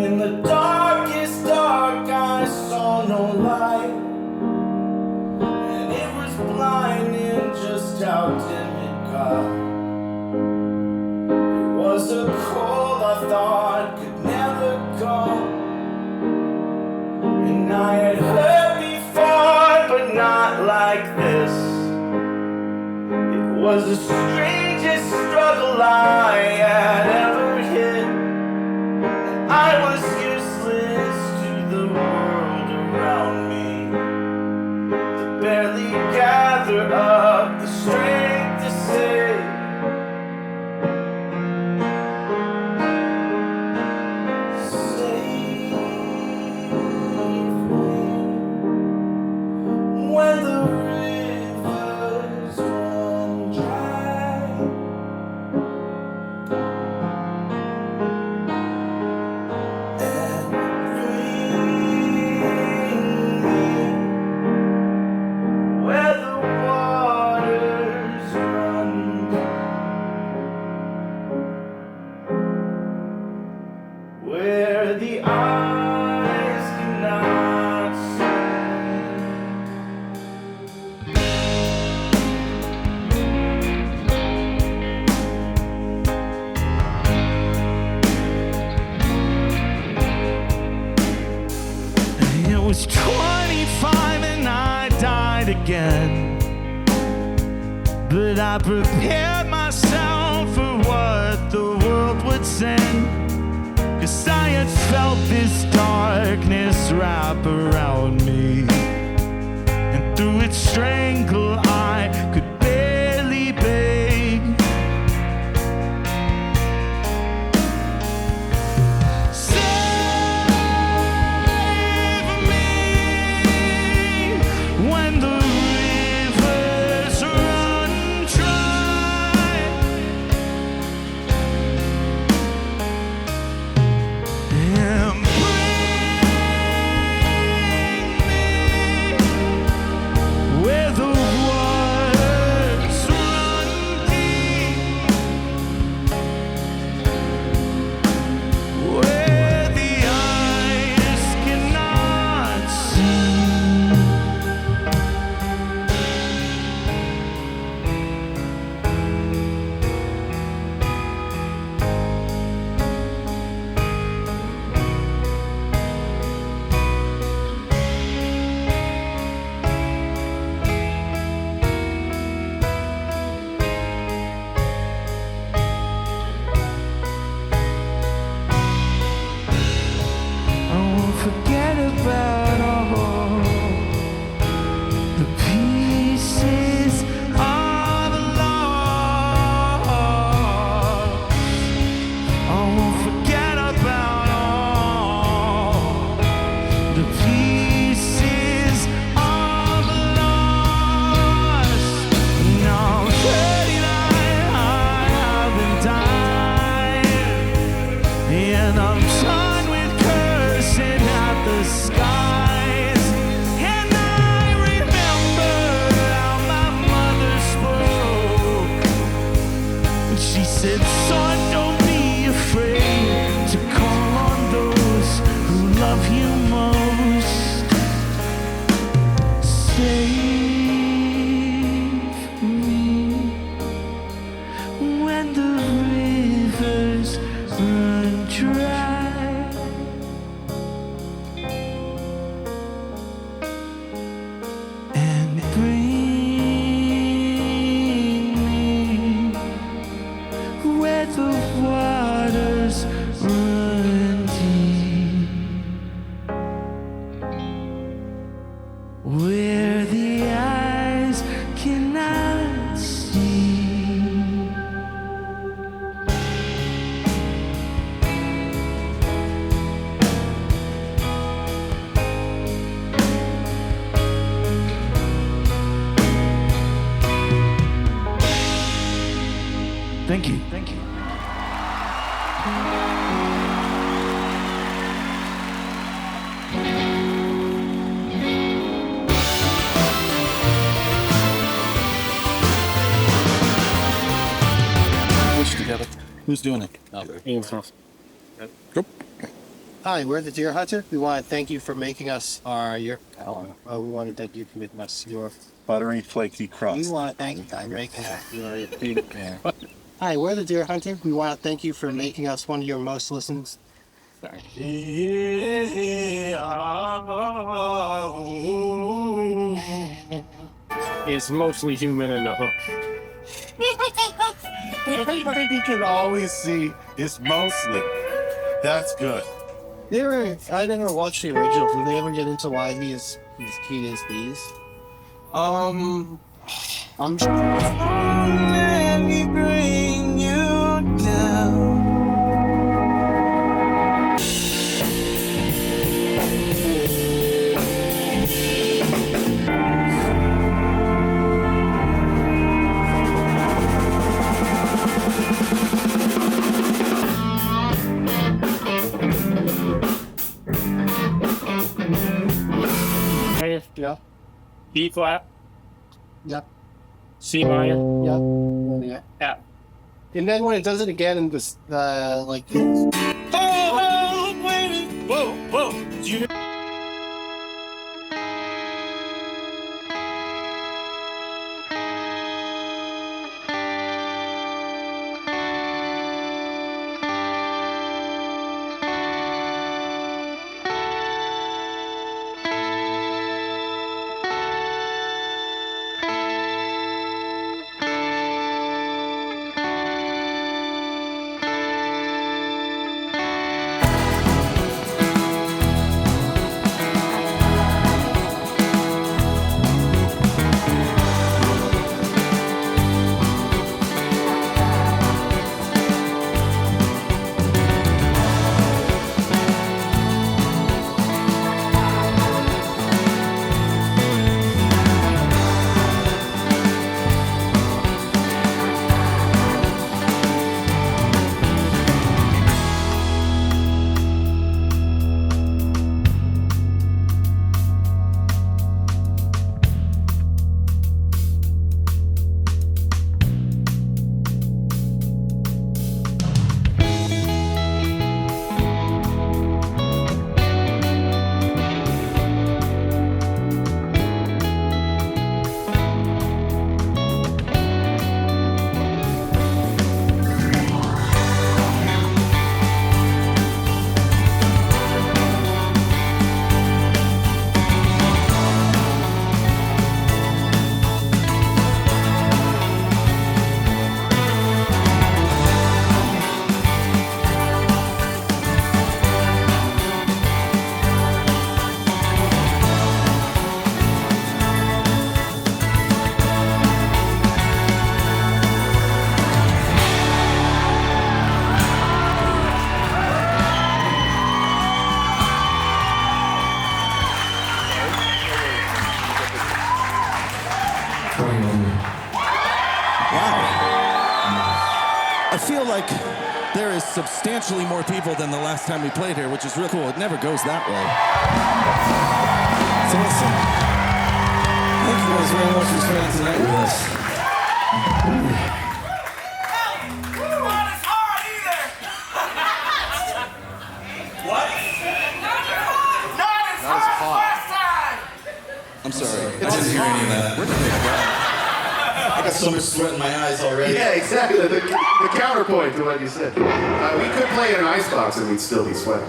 In the darkest dark I saw no light, and it was blinding just how dim it got. It was a cold I thought could never go, and I had hurt before, but not like this. It was the strangest struggle I had ever hit. I was useless to the world around me, to barely gather up the strength to say, save me when the rivers run dry. Where the waters run, where the eyes cannot see. It was 25 and I died again, but I prepared myself for what the world would send, 'cause I had felt this darkness wrap around me, and through its strangle I could barely beg. Save me when the rivers run dry, and bring me where the waters run deep, where the eyes cannot see. I won't forget about all the pieces of love. I won't forget about all the pieces of loss. Now 39, I haven't died, and I'm done with cursing at the skies. And I remember how my mother spoke. She said, son, don't be afraid to call on those who love you most. Save me when the rivers run dry, and bring me where the waters run deep, where the eyes cannot see. Thank you. Thank you. Together. Who's doing it? Okay. Go. Hi, we're the Deer Hunter. We want to thank you for making us we want to thank you for making us your buttery, flaky crust. We want to thank you for making us Hi, we're the Deer Hunter. We want to thank you for making us one of your most listened. Sorry. It's mostly human in the hook. Everybody you can always see is mostly. That's good. I never watched the original. Did they ever get into why he's keen as these? I'm sure. Let me bring you down. Yeah. B flat, Yeah. C minor, Yeah. F. And then when it does it again in this, like. Whoa, whoa. You I feel like there is substantially more people than the last time we played here, which is real cool. It never goes that way. So listen, thank you guys very much for spending tonight with us. I'm sorry. I didn't hear any of that. Where did they go? I got so much sweat in my eyes already. Yeah, exactly. The counterpoint to what you said. We could play in an icebox and we'd still be sweating.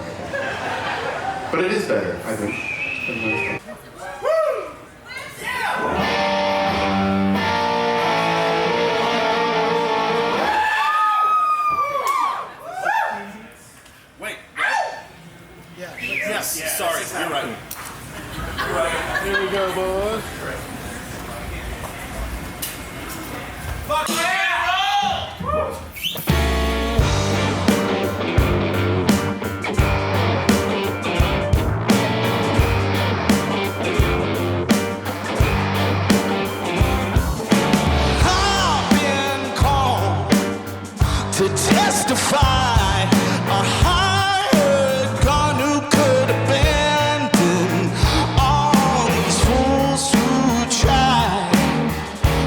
But it is better, I think. Wait, what? Yes, sorry, you're right. Here we go, boys. Fuck yeah, roll! I've been called to testify. A hired gun who could abandon all these fools who try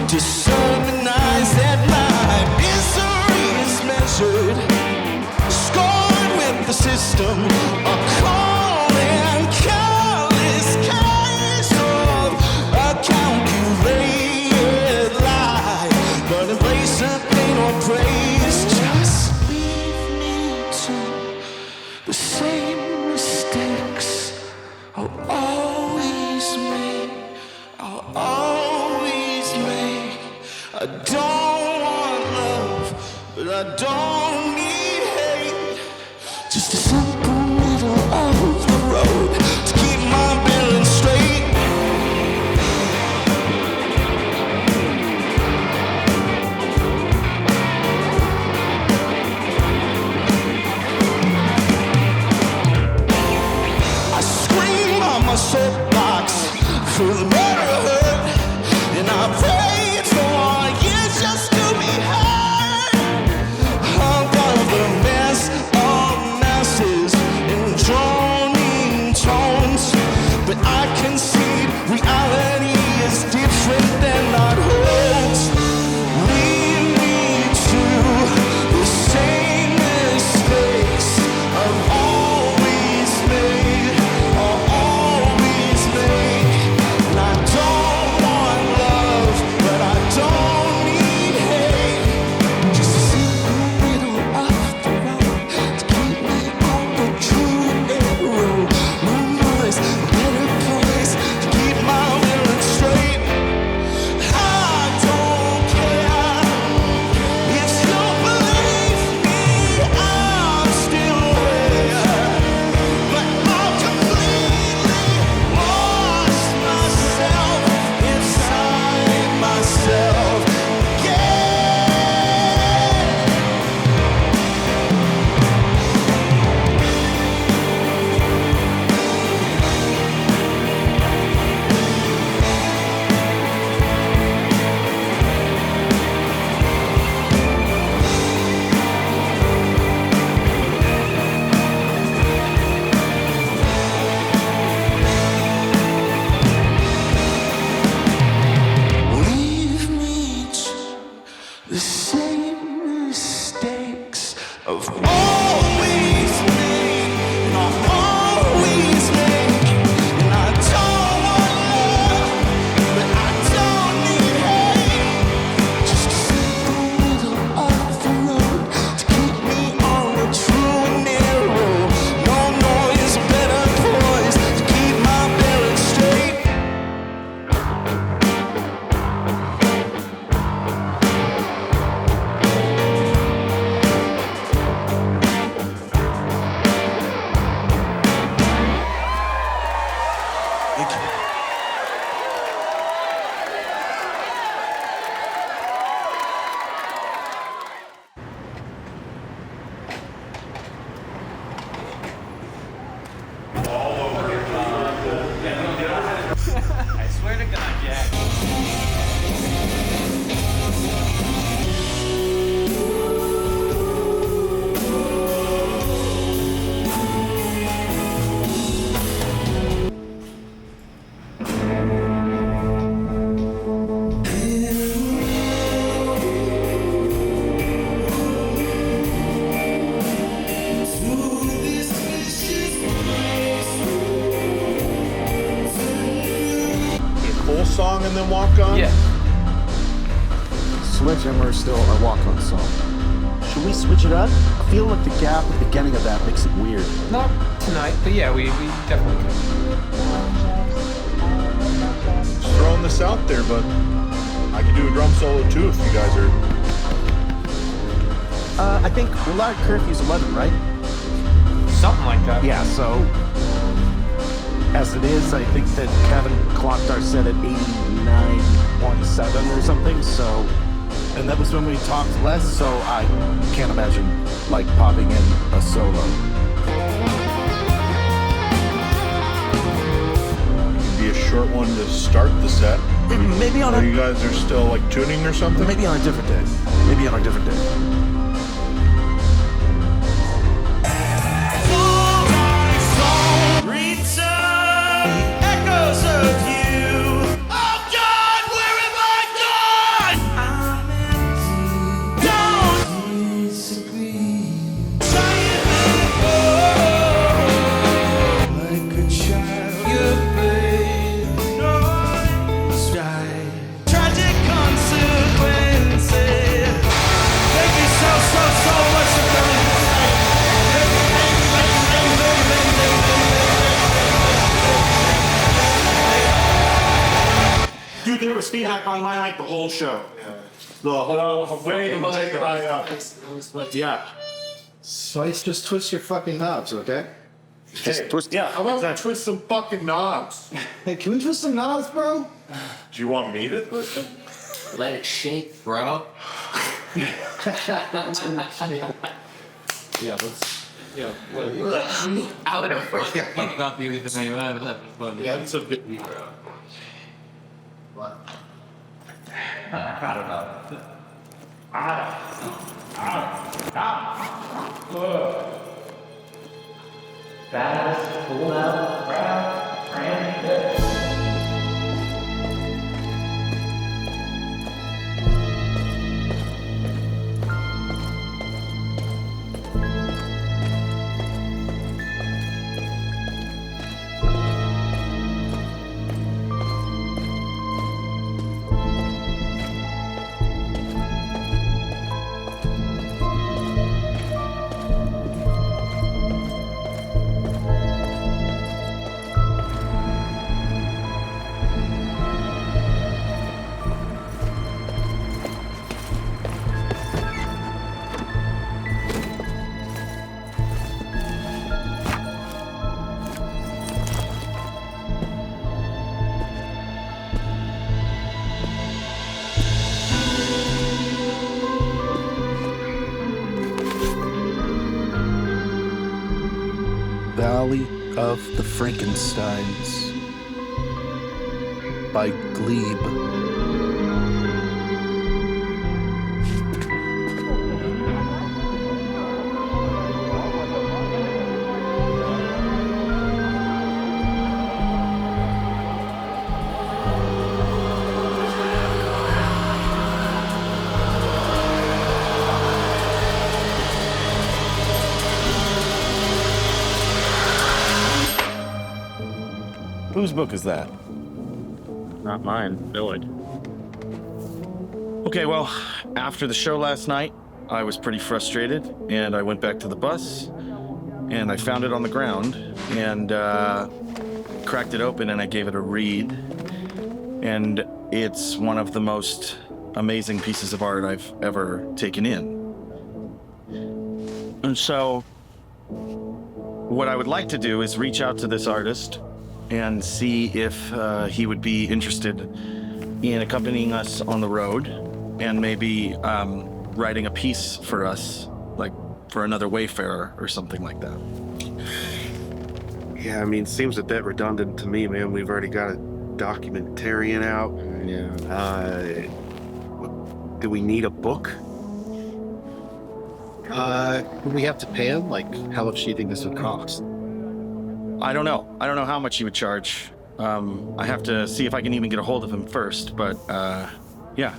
to sermonize that a cold and careless case of a calculated lie. But in place of pain or praise, just leave me to the same mistakes I'll always make. I'll always make. I don't want love, but I don't need hate. Just a simple middle of the road to keep my balance straight. I scream on my soapbox for the murder hurt, and I prayed for years just to be heard. I'm part of the mess of masses in droning tones, but I concede reality is different than our hopes. Lead me to the same mistakes I've always made, I'll always make. And I don't want love, but I don't need hate. Just a simple middle of the road to keep me on the true and narrow. No noise, a better place to keep my will straight. I don't care if you believe me, I'm still here. But I've completely lost myself inside myself. Yeah. Leave me to the same mistakes I've always made, and I'll always make. And I don't want love, but I don't need hate. Just a simple middle of the road to keep me on the true and narrow. No noise, a better poise to keep my balance straight. Thank you. I swear to God, Jack. Full song and then walk on? Yeah. Switch and we're still a walk-on song. Should we switch it up? I feel like the gap at the beginning of that makes it weird. Not tonight, but yeah, we definitely could. Just throwing this out there, but I can do a drum solo too if you guys are. I think our curfew's 11, right? Something like that. Yeah, so as it is, I think that Kevin clocked our set at 89.7 or something, so, and that was when we talked less, so I can't imagine, like, popping in a solo. It'd be a short one to start the set. Maybe on Or a, you guys are still like tuning or something? maybe on a different day. Maybe on a different day. Echoes of you. Oh God, where have I gone? I'm empty. Don't disagree. Trying to feedback on my the whole show. The whole way yeah. Slice, just twist your fucking knobs, okay? Hey, twist. yeah, how about that? Twist some fucking knobs. Hey, can we twist some knobs, bro? Do you want me to twist them? Let it shake, bro. Yeah, let's. Yeah, Out of it. Not be the same. yeah, it's a good. What? Valley of the Frankensteins by Glebe. Whose book is that? Not mine, Village. Okay, well, after the show last night, I was pretty frustrated, and I went back to the bus, and I found it on the ground, and cracked it open, and I gave it a read, and it's one of the most amazing pieces of art I've ever taken in. And so, what I would like to do is reach out to this artist and see if he would be interested in accompanying us on the road and maybe writing a piece for us, like for another Wayfarer or something like that. Yeah, I mean, seems a bit redundant to me, man. We've already got a documentarian out. Yeah. Do we need a book? Do we have to pay him? Like, how much do you think this would cost? I don't know. I don't know how much he would charge. I have to see if I can even get a hold of him first, but yeah,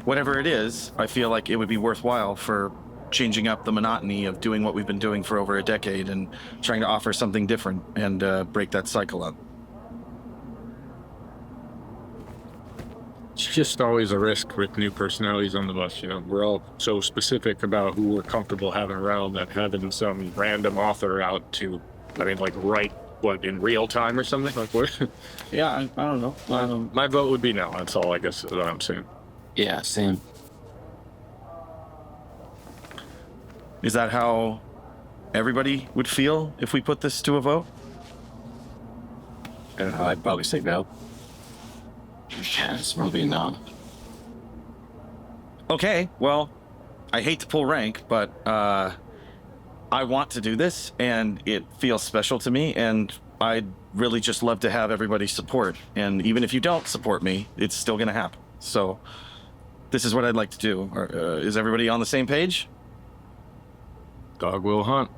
whatever it is, I feel like it would be worthwhile for changing up the monotony of doing what we've been doing for over a decade and trying to offer something different and break that cycle up. It's just always a risk with new personalities on the bus, you know. We're all so specific about who we're comfortable having around that having some random author out to, I mean, like, write, what, in real time or something? Like, what? Yeah, I don't know. My vote would be no. That's all, I guess, is what I'm saying. Yeah, same. Is that how everybody would feel if we put this to a vote? I don't know, I'd probably say no. Yeah, it's probably no. Okay, well, I hate to pull rank, but I want to do this, and it feels special to me, and I'd really just love to have everybody's support. And even if you don't support me, it's still going to happen. So this is what I'd like to do. Is everybody on the same page? Dog will hunt.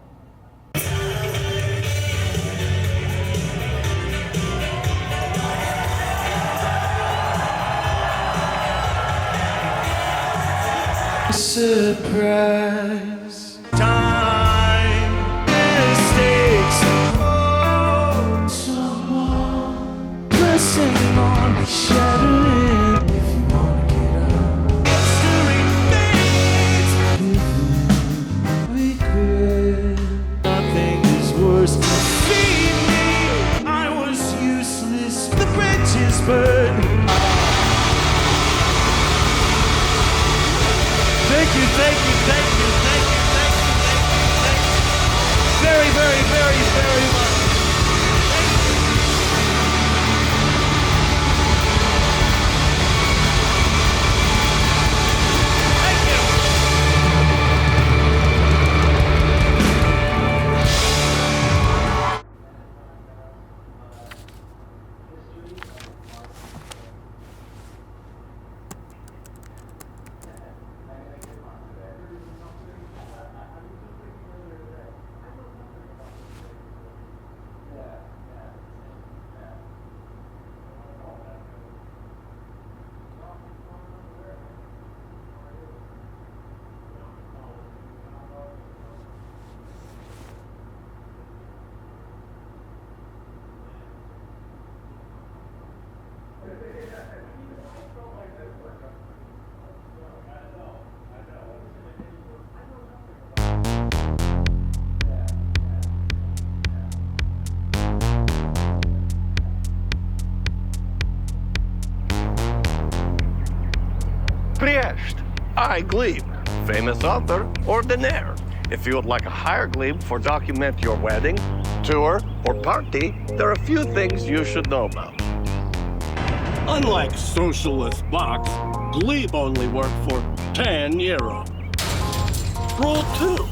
Surprise time mistakes. Oh, someone pressing on me, shattering. If you wanna get up, history fades. Regret. Nothing is worse. See me, I was useless. The bridges burned. I, Glebe, famous author ordinaire. If you would like a higher Glebe for document your wedding, tour, or party, there are a few things you should know about. Unlike Socialist Box, Glebe only worked for 10 euro. Rule 2.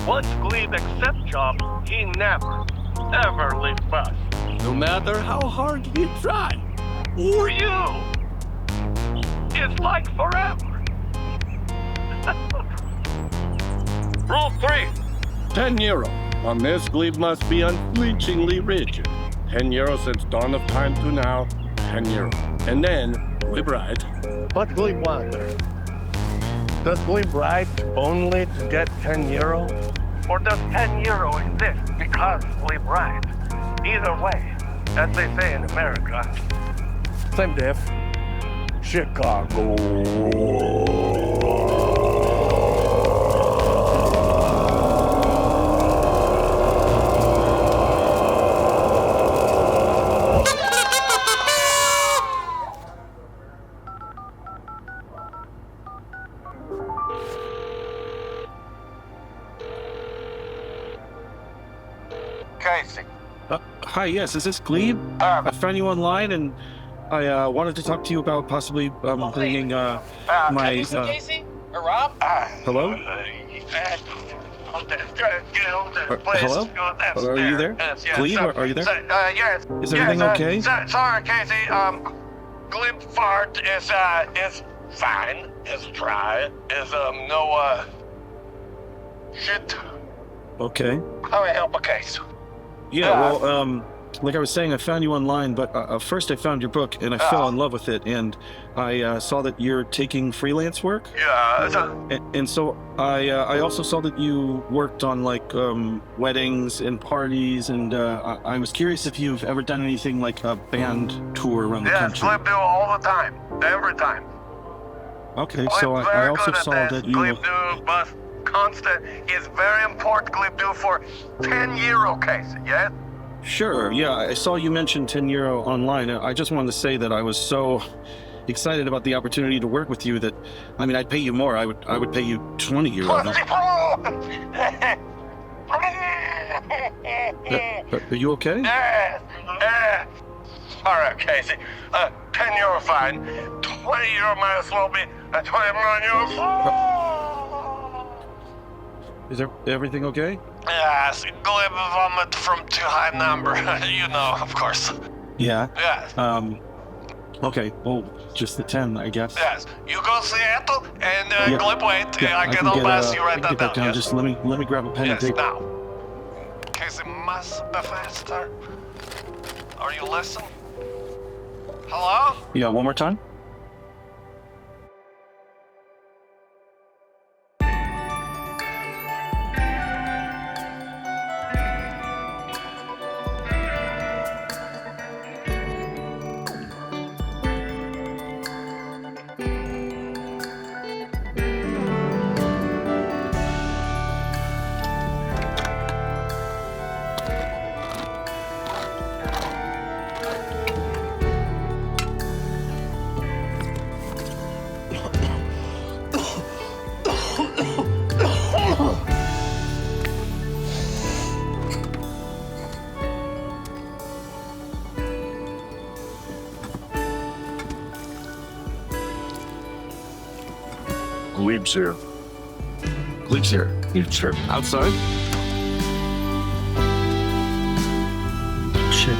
Once Glebe accepts job, he never, ever leaves us. No matter how hard you try, or you. It's like forever. Rule 3. 10 euro. On this, Glebe must be unflinchingly rigid. 10 euro since dawn of time to now, 10 euro. And then, Glebe right. But Glebe wonder. Does Glebe right only to get 10 euro? Or does 10 euro exist because Glebe right? Either way, as they say in America, same diff. Chicago. Casey. Hi, yes, is this Glebe? I found you online and I wanted to talk to you about possibly bringing my... Casey? Or Rob? Hello? Hello? Are you there? Glebe, are you there? Yes. Is everything okay? Sorry, Casey. Glebe fart is fine. Is dry. Is, no, shit. Okay. How may I help a case? Yeah, well, like I was saying, I found you online, but first I found your book, and I fell in love with it, and I saw that you're taking freelance work. Yeah. And so I also saw that you worked on, like, weddings and parties, and I was curious if you've ever done anything like a band tour around the country. Yes, Glebe do all the time. Every time. Okay, so I also saw that you... Glebe do, but constant is very important. Glebe do for 10 euro case, yes? Sure, yeah, I saw you mention 10 euro online. I just wanted to say that I was so excited about the opportunity to work with you that, I mean, I'd pay you more. I would pay you 20 euro. Are you okay? All right, Casey. 10 euro fine. 20 euro might as well be 20 euro. Is everything okay? Yes, Glebe vomit from too high number. You know, of course. Yeah. Yes. Okay, well, just the 10, I guess. Yes. You go Seattle and Glebe wait. Yeah, I can all pass you right that down. Yes. Just let me grab a pen and Yes, paper. now. Casey must be faster. Are you listening? Hello? Yeah, one more time. Glebe's here. Glebe's here. Glebe's here. Outside? Shit.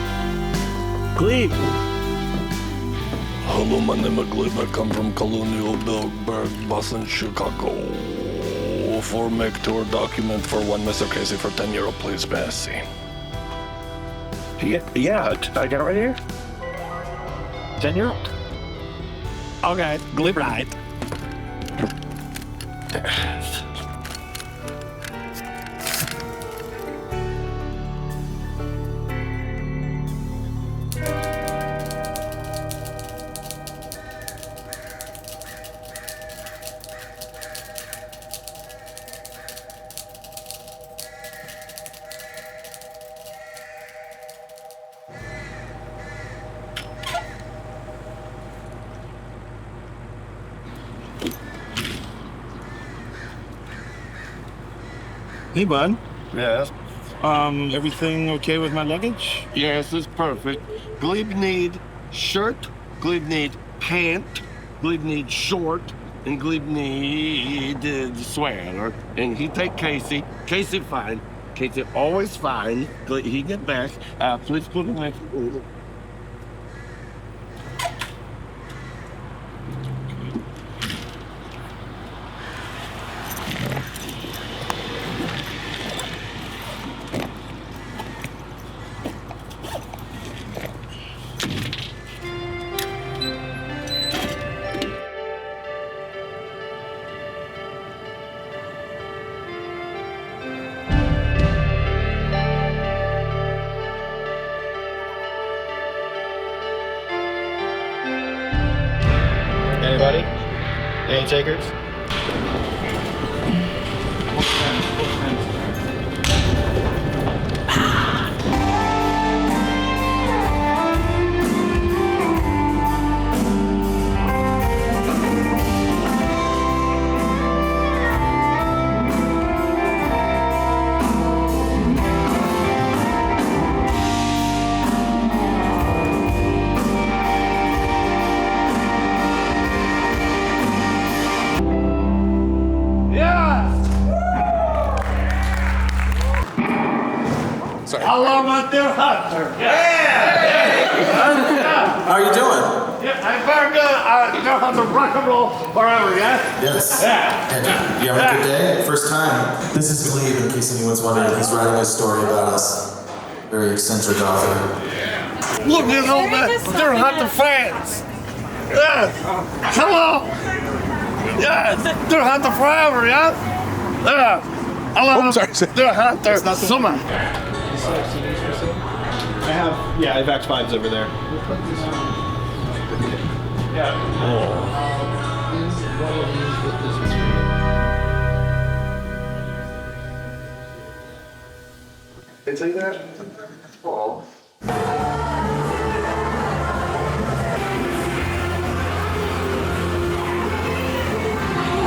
Glebe! Hello, my name is Glebe. I come from Colonial Bilberg, Boston, Chicago. For make tour document for one Mr. Casey for 10 euro, please, Bessie. Yeah, I got it right here. 10 euro? Okay, Glebe right. Hey, bud. Yes. Everything okay with my luggage? Yes, it's perfect. Glebe need shirt, Glebe need pant, Glebe need short, and Glebe need sweater. And he take Casey. Casey fine. Casey always fine. He get back. Please put him like. Anybody? Any takers? Hello, my dear hunter. How are you doing? Yeah, I'm very good. Dear hunter, rock and roll forever, yeah? Yes. Yeah. And you having a good day? First time. This is Glee, in case anyone's wondering. He's writing a story about us. Very eccentric author. Look at all that dear hunter fans. Yes. Hello. Yes. Dear hunter forever, yeah? Yeah. Hello. Dear hunter. Summer. I have Act 5s over there. They tell you that? Oh.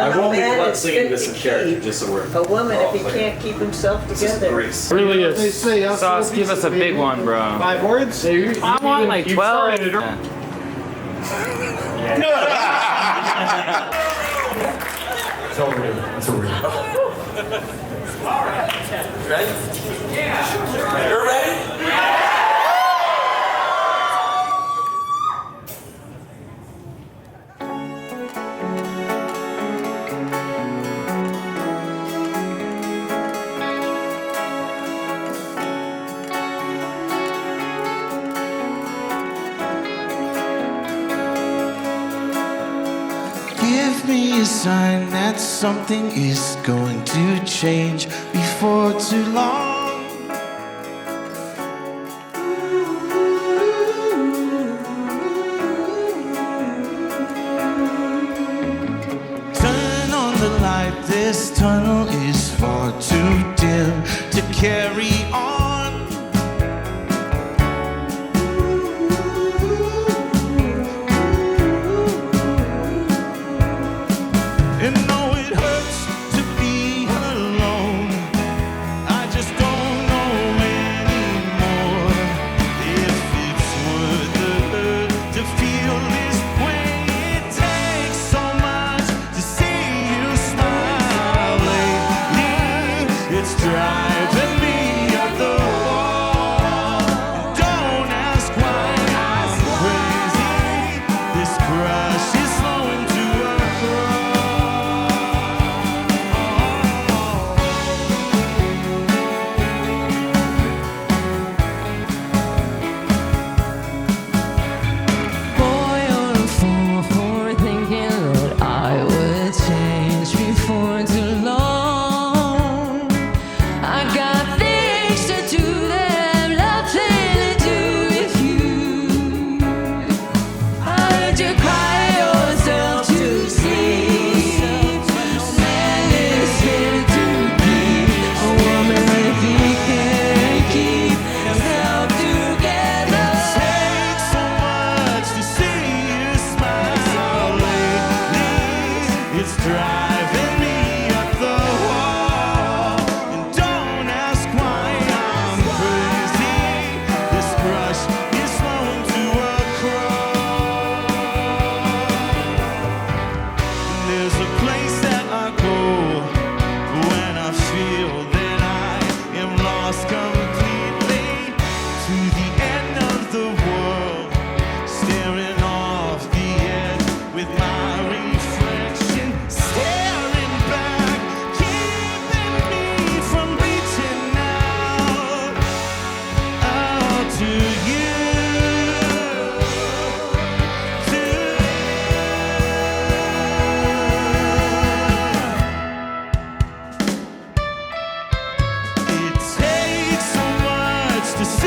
I won't be singing this in character, just so we're. A woman, if he can't keep himself together. Really is. Sauce, give us a big one, bro. 5 words? I want like 12. It's over. It's over. All right. Ready? Yeah. You're ready? Give me a sign that something is going to change before too long. Turn on the light, this tunnel is far too dim to carry on. And though it hurts to be alone, I just don't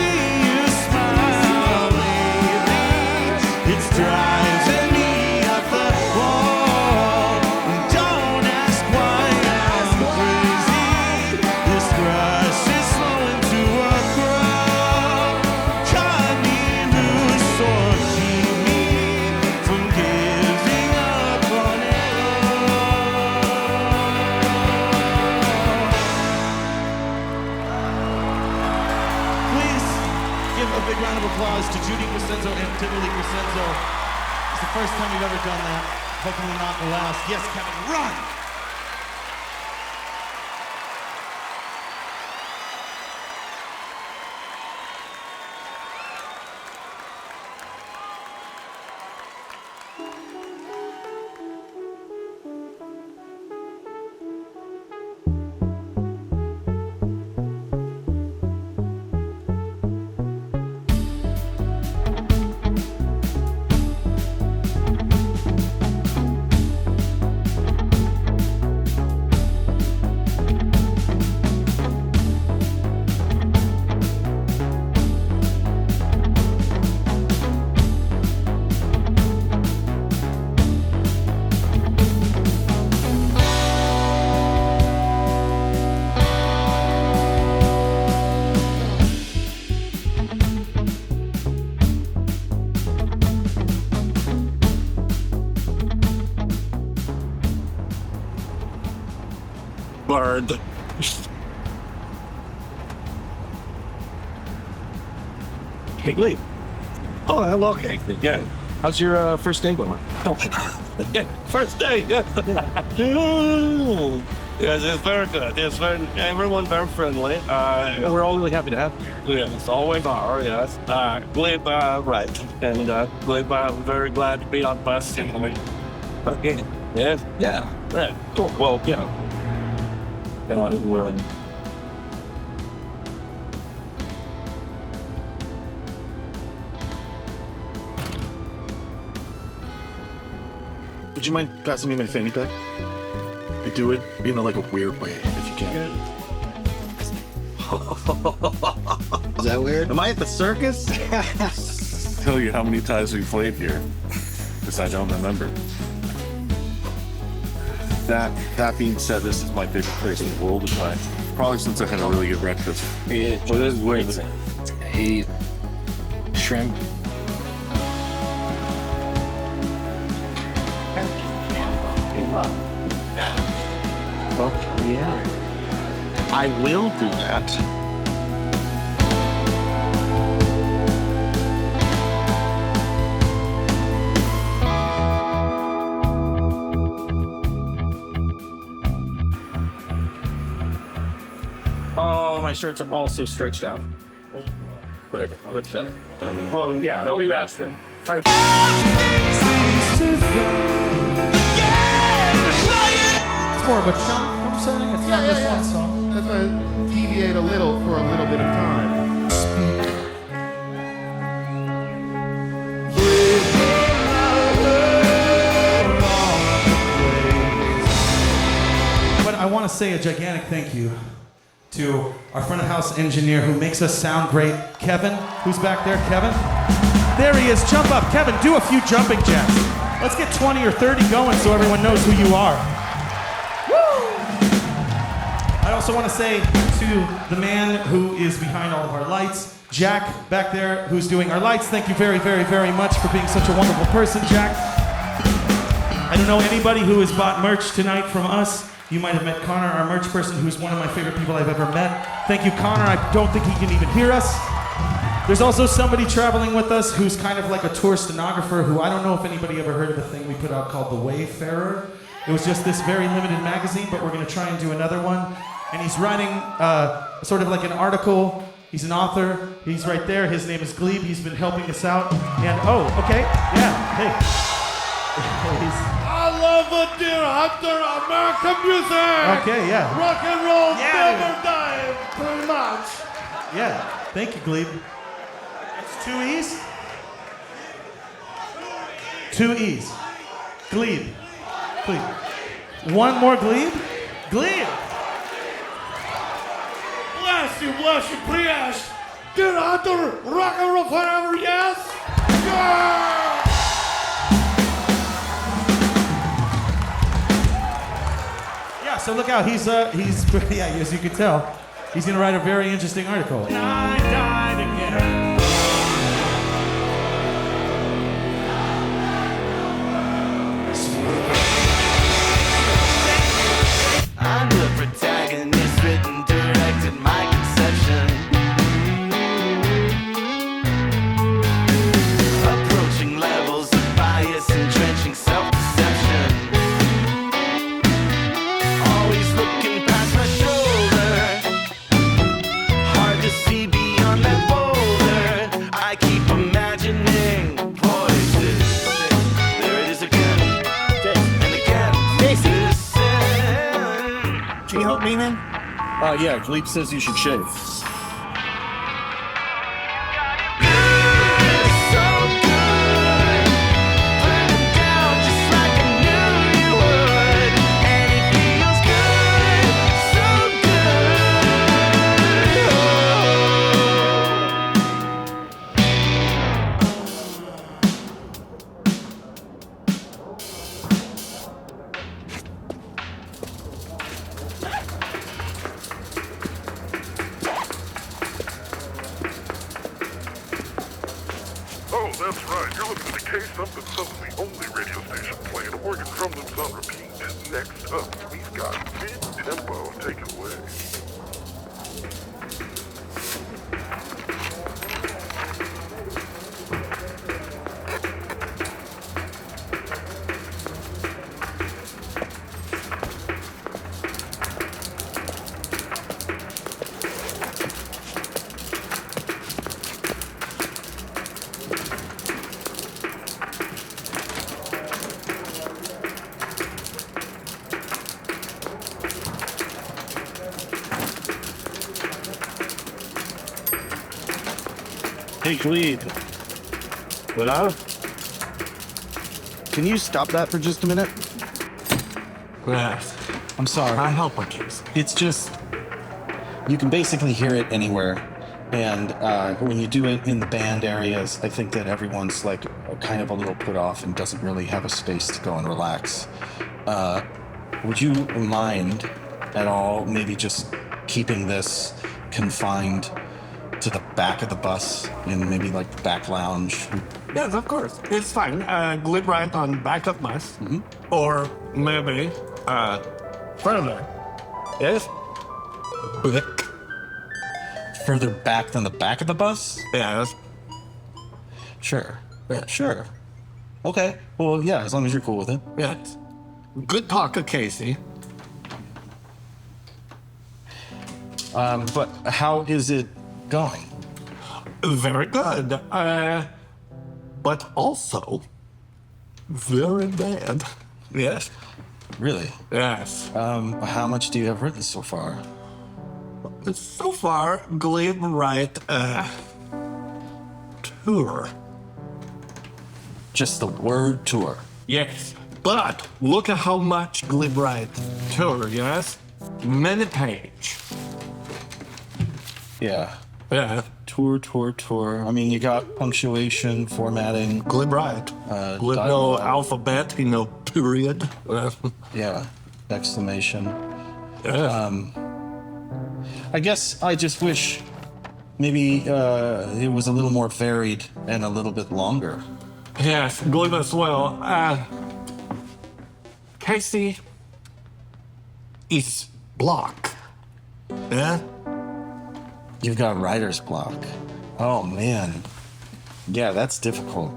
see you smile lately. It's driving me up the wall. Don't ask why I'm crazy. This rush is slowing to a crawl. Cut me loose or keep me from giving up on it all. Please give a big round of applause to Judy Crescenzo and Timothy Crescenzo. It's the first time we've ever done that. Hopefully not the last. Yes, Kevin, run! Bird. Hey, Glee. Oh, hello, Aiden. Yeah. How's your first day going? Yeah, first day. Yeah. Yes, it's very good. It's very, everyone very friendly. We're all really happy to have you. Yes, always are, yes. Glee, right. And Glee, I'm very glad to be on bus. Okay. Yes. Yeah. Yeah. Cool. Well, yeah. Would you mind passing me my fanny pack? I do it in like a weird way, if you can. Is that weird? Am I at the circus? Tell you how many times we played here, because I don't remember. That being said, this is my favorite place in the world to play. Probably since I had a really good breakfast. Yeah, well, this is weird. I hate shrimp. Well, yeah. I will do that. Oh, my shirts are also stretched out. Whatever. Let's fit. Well, yeah, they'll be best then. It's more of a chunk song. It's not just one song. That's why I deviate a little for a little bit of time. But I want to say a gigantic thank you to our front of house engineer who makes us sound great, Kevin. Who's back there, Kevin? There he is. Jump up, Kevin. Do a few jumping jacks. Let's get 20 or 30 going so everyone knows who you are. I also want to say to the man who is behind all of our lights, Jack back there, who's doing our lights. Thank you very, very, very much for being such a wonderful person, Jack. I don't know anybody who has bought merch tonight from us. You might have met Connor, our merch person, who's one of my favorite people I've ever met. Thank you, Connor. I don't think he can even hear us. There's also somebody traveling with us who's kind of like a tour stenographer who I don't know if anybody ever heard of a thing we put out called The Wayfarer. It was just this very limited magazine, but we're going to try and do another one. And he's writing sort of like an article. He's an author. He's right there. His name is Glee. He's been helping us out. And, oh, okay. Yeah, hey. I love a dear after American music. Okay, yeah. Rock and roll Yeah. never die, pretty much. Yeah, thank you, Glebe. It's 2 E's? 2 E's. Glebe. Glebe. One more Glebe? Glebe! Bless you, bless you, bless. Get out there, rock and roll forever, yes? Yeah! Yeah, so look out, he's yeah, as you can tell, he's gonna write a very interesting article. And I died again. I'm the protagonist, written, directed, my conception. Approaching levels of bias, entrenching self-deception. Always looking past my shoulder. Hard to see beyond that boulder. I keep imagining voices. There it is again. And again. Can you help me, man? Yeah, Glee says you should shave. Oh, that's right. You're listening to K-Something Something, the only radio station playing organ drum loops on repeat. Next up, we've got mid-tempo. Take it away. Hey, Glee. What up? Can you stop that for just a minute? Yes. I'm sorry. I help my kids. It's just, you can basically hear it anywhere. And when you do it in the band areas, I think that everyone's like kind of a little put off and doesn't really have a space to go and relax. Would you mind at all maybe just keeping this confined to the back of the bus in maybe like the back lounge? Yes, of course. It's fine. Glib right on back of bus. Or maybe, further. Yes? Blick. Further back than the back of the bus? Yes. Sure. Yeah, sure. Okay. Well, yeah, as long as you're cool with it. Yes. Good talk, Casey. But how is it going? Very good. But also very bad. Yes. Really? Yes. How much do you have written so far? So far, Glib write tour. Just the word tour? Yes. But look at how much Glib write tour, yes? Many page. Yeah. Yeah. Tour. I mean, you got punctuation, formatting. Glib right. Glib no alphabet, period. Yeah. Exclamation. Yeah. I guess I just wish maybe it was a little more varied and a little bit longer. Yes, Glib as well. Casey is block. Yeah? You've got writer's block. Oh, man. Yeah, that's difficult.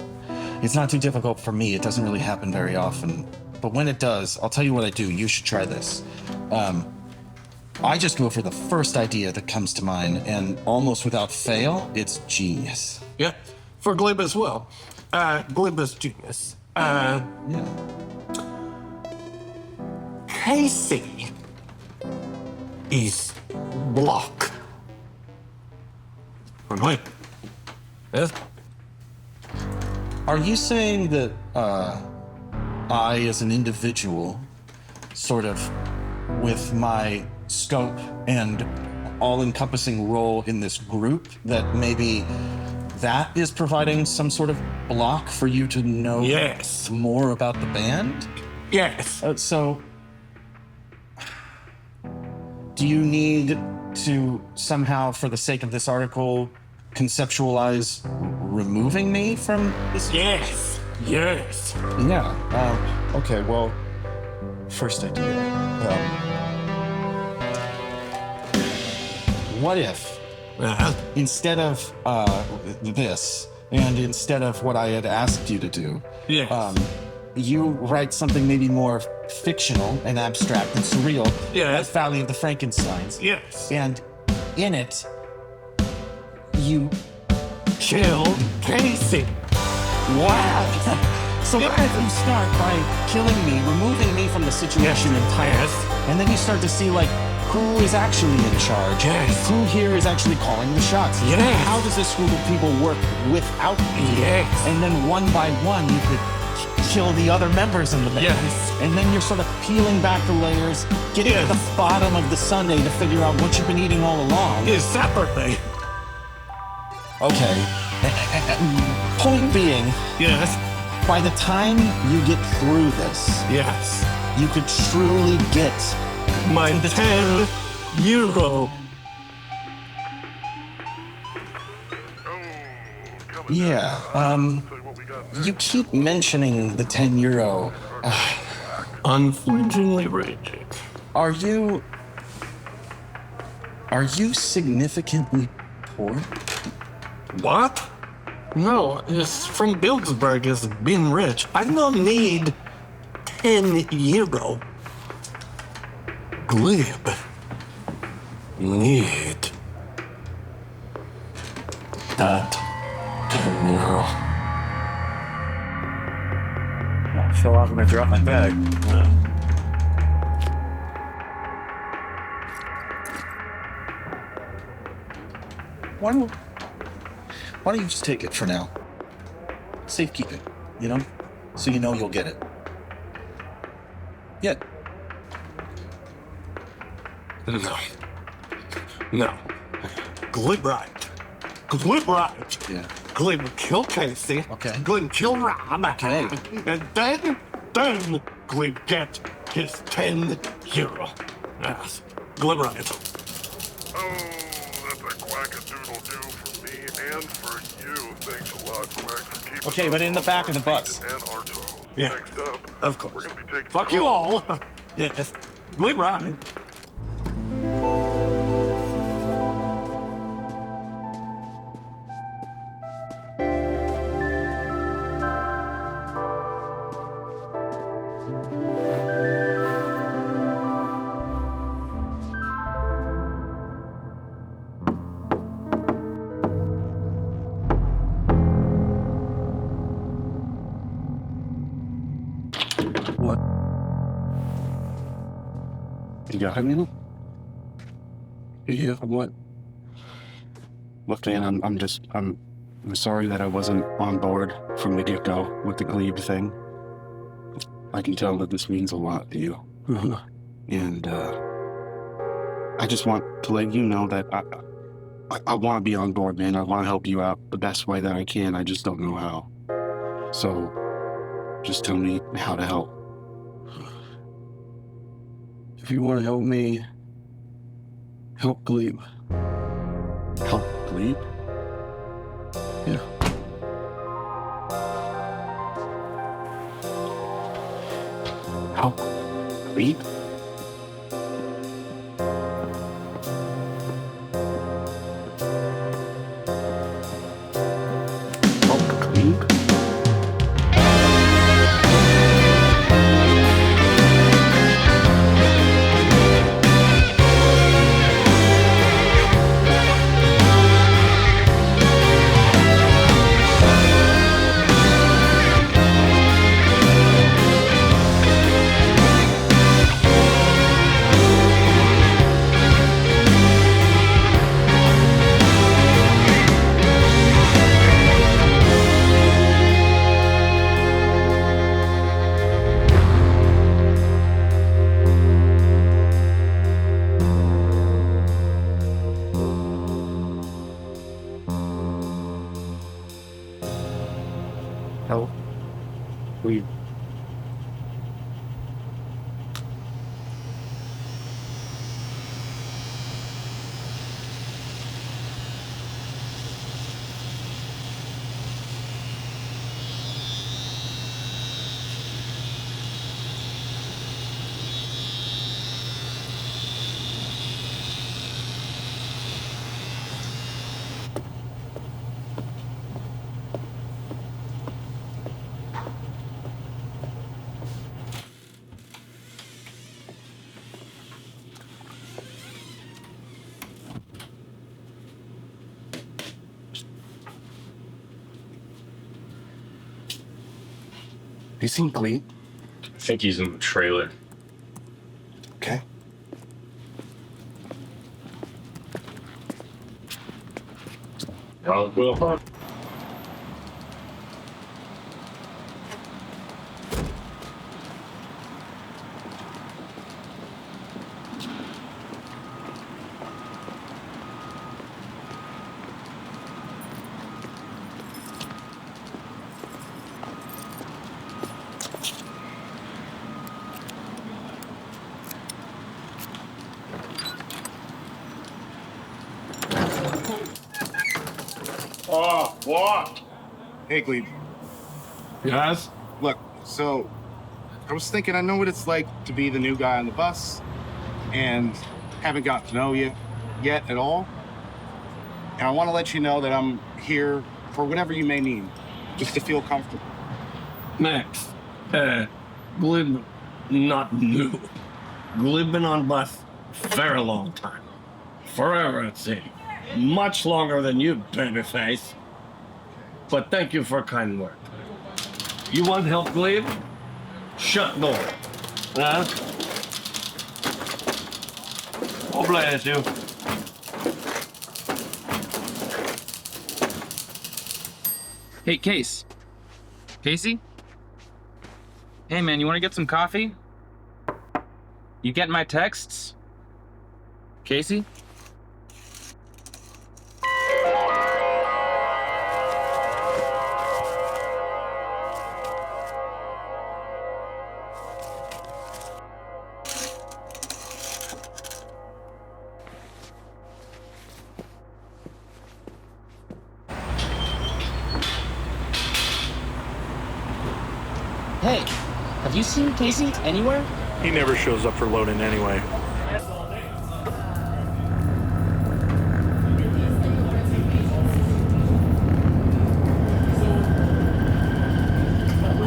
It's not too difficult for me. It doesn't really happen very often. But when it does, I'll tell you what I do. You should try this. I just go for the first idea that comes to mind, and almost without fail, it's genius. Yeah, for Glib as well. Glib is genius. Yeah. Casey is block. Right. Yes. Are you saying that I, as an individual, sort of with my scope and all-encompassing role in this group, that maybe that is providing some sort of block for you to know more about the band? Yes. So, do you need to somehow, for the sake of this article, conceptualize removing me from this? Yes. Yes. Yeah. Okay, well, first idea. What if, instead of this, and instead of what I had asked you to do, you write something maybe more fictional and abstract and surreal, like Valley of the Frankensteins. Yes. And in it, you kill Casey. Wow. So what if you start by killing me, removing me from the situation entirely, and then you start to see, like, who is actually in charge? Yes. Who here is actually calling the shots? Yes. How does this group of people work without me? Yes. And then one by one, you could kill the other members in the band. Yes. And then you're sort of peeling back the layers, getting to the bottom of the sundae to figure out what you've been eating all along. Separately. Okay. Point being, by the time you get through this, you could truly get my €10. Yeah. You keep mentioning the €10. Unflinchingly rigid. Are you significantly poor? What? No, it's from Bildsburg is being rich. I don't need €10. Glib need that €10. I feel like I'm gonna drop my bag. Why don't you just take it for now? Safekeeping, you know? So you know you'll get it. Yeah. No. Glib right. Glib right. Yeah. Glib kill Casey. Okay. Glib kill Rob. Okay. And then Glib get his €10. Yes. Glib right. That's a quack-a-doodle-doo for me and for you. Thanks a lot, Quack, for keeping Okay, but in the back of the bus. and Arto. Yeah. Next up, Of course. we're gonna be taking Fuck you all. Yes. Glib right. What? You got him, you know? Yeah, what? Look, Dan, I'm sorry that I wasn't on board from the get-go with the Glebe thing. I can tell that this means a lot to you. And, I just want to let you know that I want to be on board, man. I want to help you out the best way that I can. I just don't know how. So, just tell me how to help. If you want to help me, help Glebe. Help Glebe? Yeah. Help Glebe? Help Glebe? How? We. You seen Glee? I think he's in the trailer. Okay. Will Hunt. Oh, what? Hey, Glee. Yes? Look, so I was thinking, I know what it's like to be the new guy on the bus and haven't gotten to know you yet at all. And I want to let you know that I'm here for whatever you may need, just to feel comfortable. Max, Glib, not new. Glib been on bus very long time. Forever, I'd say. Much longer than you, babyface. But thank you for kind word. You want help, Glib? Shut door. Huh? Oblige you. Hey, Case. Casey? Hey, man, you want to get some coffee? You get my texts? Casey? Hey, have you seen Casey anywhere? He never shows up for loading anyway.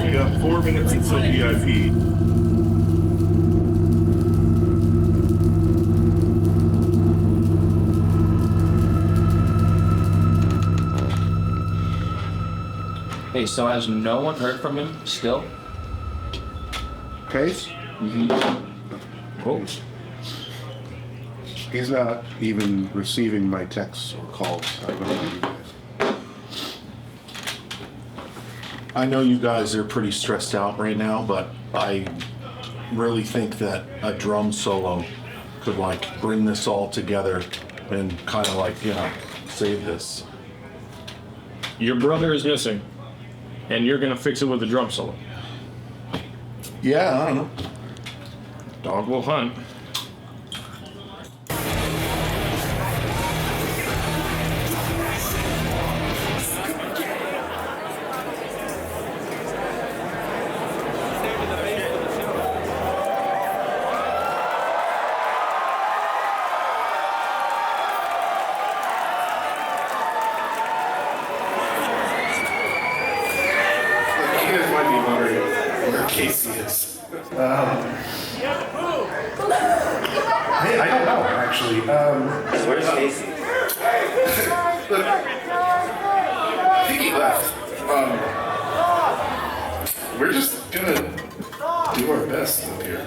We got 4 minutes until VIP. Hey, so has no one heard from him still? Case? Cool. He's not even receiving my texts or calls. I know you guys are pretty stressed out right now, but I really think that a drum solo could like bring this all together and kind of like, you know, save this. Your brother is missing, and you're gonna fix it with a drum solo. Yeah, I don't know. Dog will hunt. You guys might be wondering where Casey is. I don't know, actually. Where's Casey? Look, I think he left. We're just gonna do our best up here.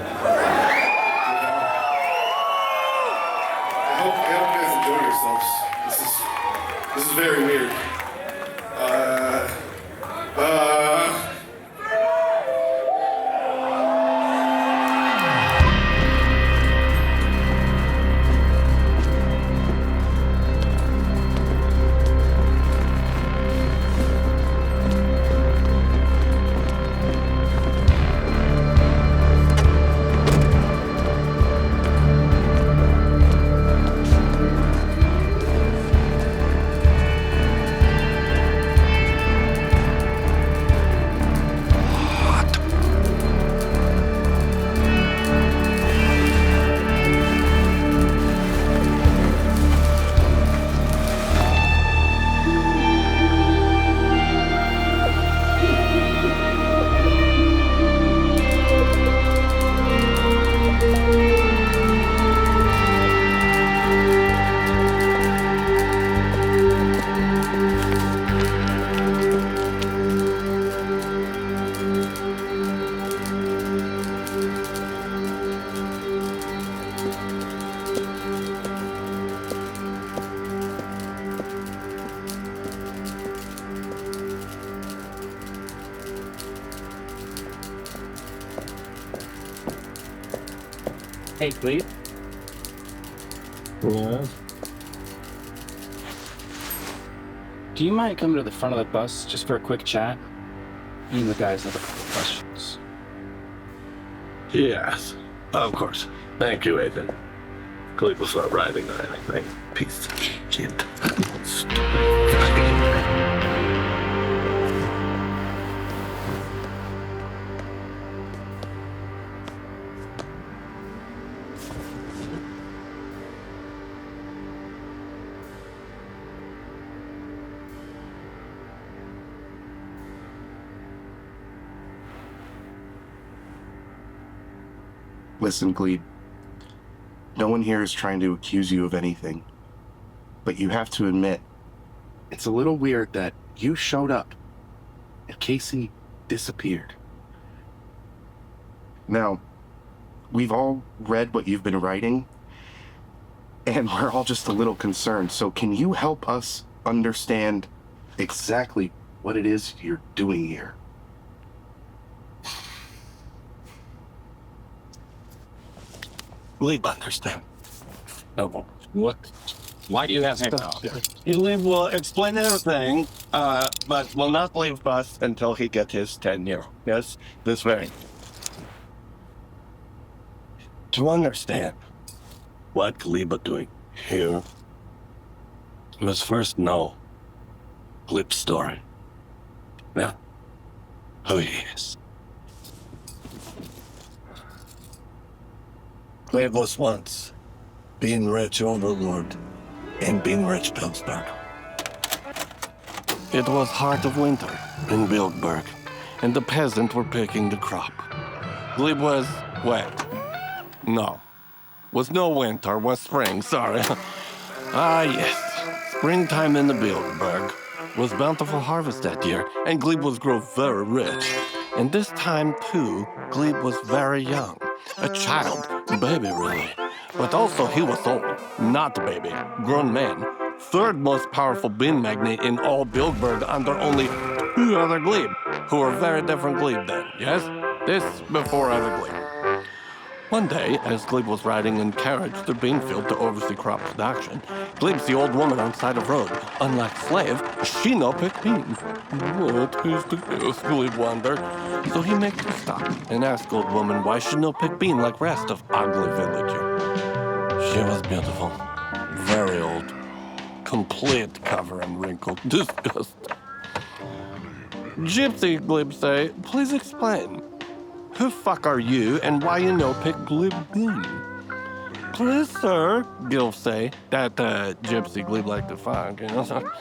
I hope you guys enjoy yourselves. This is very weird. Hey, Glee. Yeah. Do you mind coming to the front of the bus just for a quick chat? Me and the guys have a couple questions. Yes, of course. Thank you, Aiden. Glee was not riding or anything. Piece of shit. Listen, Glee. No one here is trying to accuse you of anything. But you have to admit, it's a little weird that you showed up and Casey disappeared. Now, we've all read what you've been writing, and we're all just a little concerned. So can you help us understand exactly what it is you're doing here? Glee understand. No, what? Why do you have him? He will explain everything, but will not leave us until he gets his tenure. Yes, this way. To understand what Gleba doing here, you must first know Gleb's story. Now, who he is. Gleb was once being rich overlord and being rich Pillsburg. It was heart of winter in Bildberg, and the peasants were picking the crop. Gleb was wet. No. Was no winter, was spring, sorry. Yes. Springtime in the Bildberg was bountiful harvest that year, and Gleb was grow very rich. And this time, too, Gleb was very young. A child, baby really. But also he was old, not a baby, grown man. Third most powerful bean magnate in all Bildberg under only 2 other Glebe, who were very different Glebe then, yes? This before other Glebe. One day, as Glebe was riding in carriage through Beanfield to oversee crop production, Glebe's the old woman on side of road. Unlike Slave, she no pick beans. What is the use, Glebe wondered. So he make her stop and ask old woman why she no pick bean like rest of ugly villager. She was beautiful, very old, complete cover and wrinkled, disgust. Gypsy, Glebe say, please explain. Who fuck are you, and why you no pick Glebe bean? Please, sir, Gilf say. That gypsy Glebe like to fuck, you know.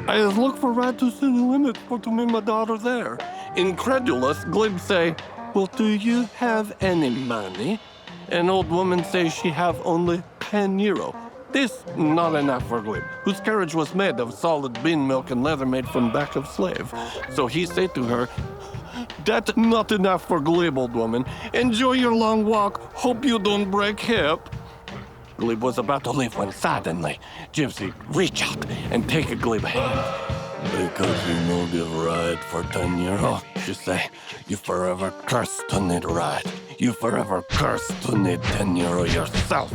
I just look for right to city limits for to meet my daughter there. Incredulous, Glebe say, well, do you have any money? An old woman says she have only 10 euro. This not enough for Glebe, whose carriage was made of solid bean milk and leather made from back of slave. So he say to her, that's not enough for Glebe, old woman. Enjoy your long walk. Hope you don't break hip. Glebe was about to leave when suddenly Gypsy reach out and take a Glebe hand. Because you no give ride for 10 euro, she say, you forever cursed to need ride. You forever cursed to need 10 euro yourself.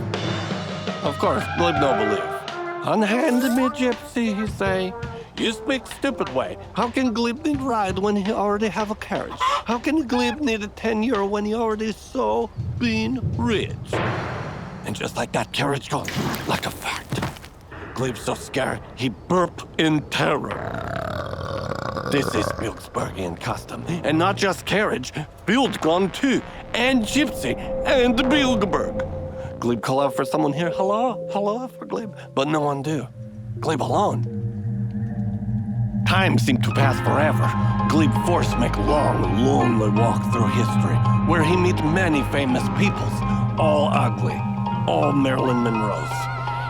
Of course, Glebe no believe. Unhand me, Gypsy, he say. You speak stupid way. How can Glebe need ride when he already have a carriage? How can Glebe need a 10 euro when he already so been rich? And just like that, carriage goes like a fart. Glebe's so scared, he burp in terror. This is Bilksburgian custom, and not just carriage, Bild gone too, and Gypsy, and Bilgberg. Glebe call out for someone here, hello for Glebe, but no one do. Glebe alone. Time seemed to pass forever. Glebe forced make long, lonely walk through history, where he meet many famous peoples, all ugly, all Marilyn Monroes.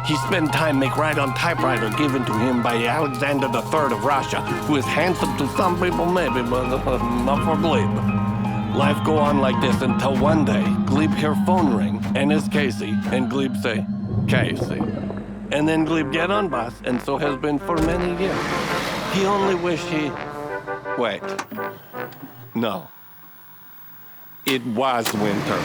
He spent time make ride on typewriter given to him by Alexander III of Russia, who is handsome to some people maybe, but not for Glebe. Life go on like this until one day, Glebe hear phone ring, and it's Casey, and Glebe say, Casey. And then Glebe get on bus, and so has been for many years. He only wish he... Wait. No. It was winter.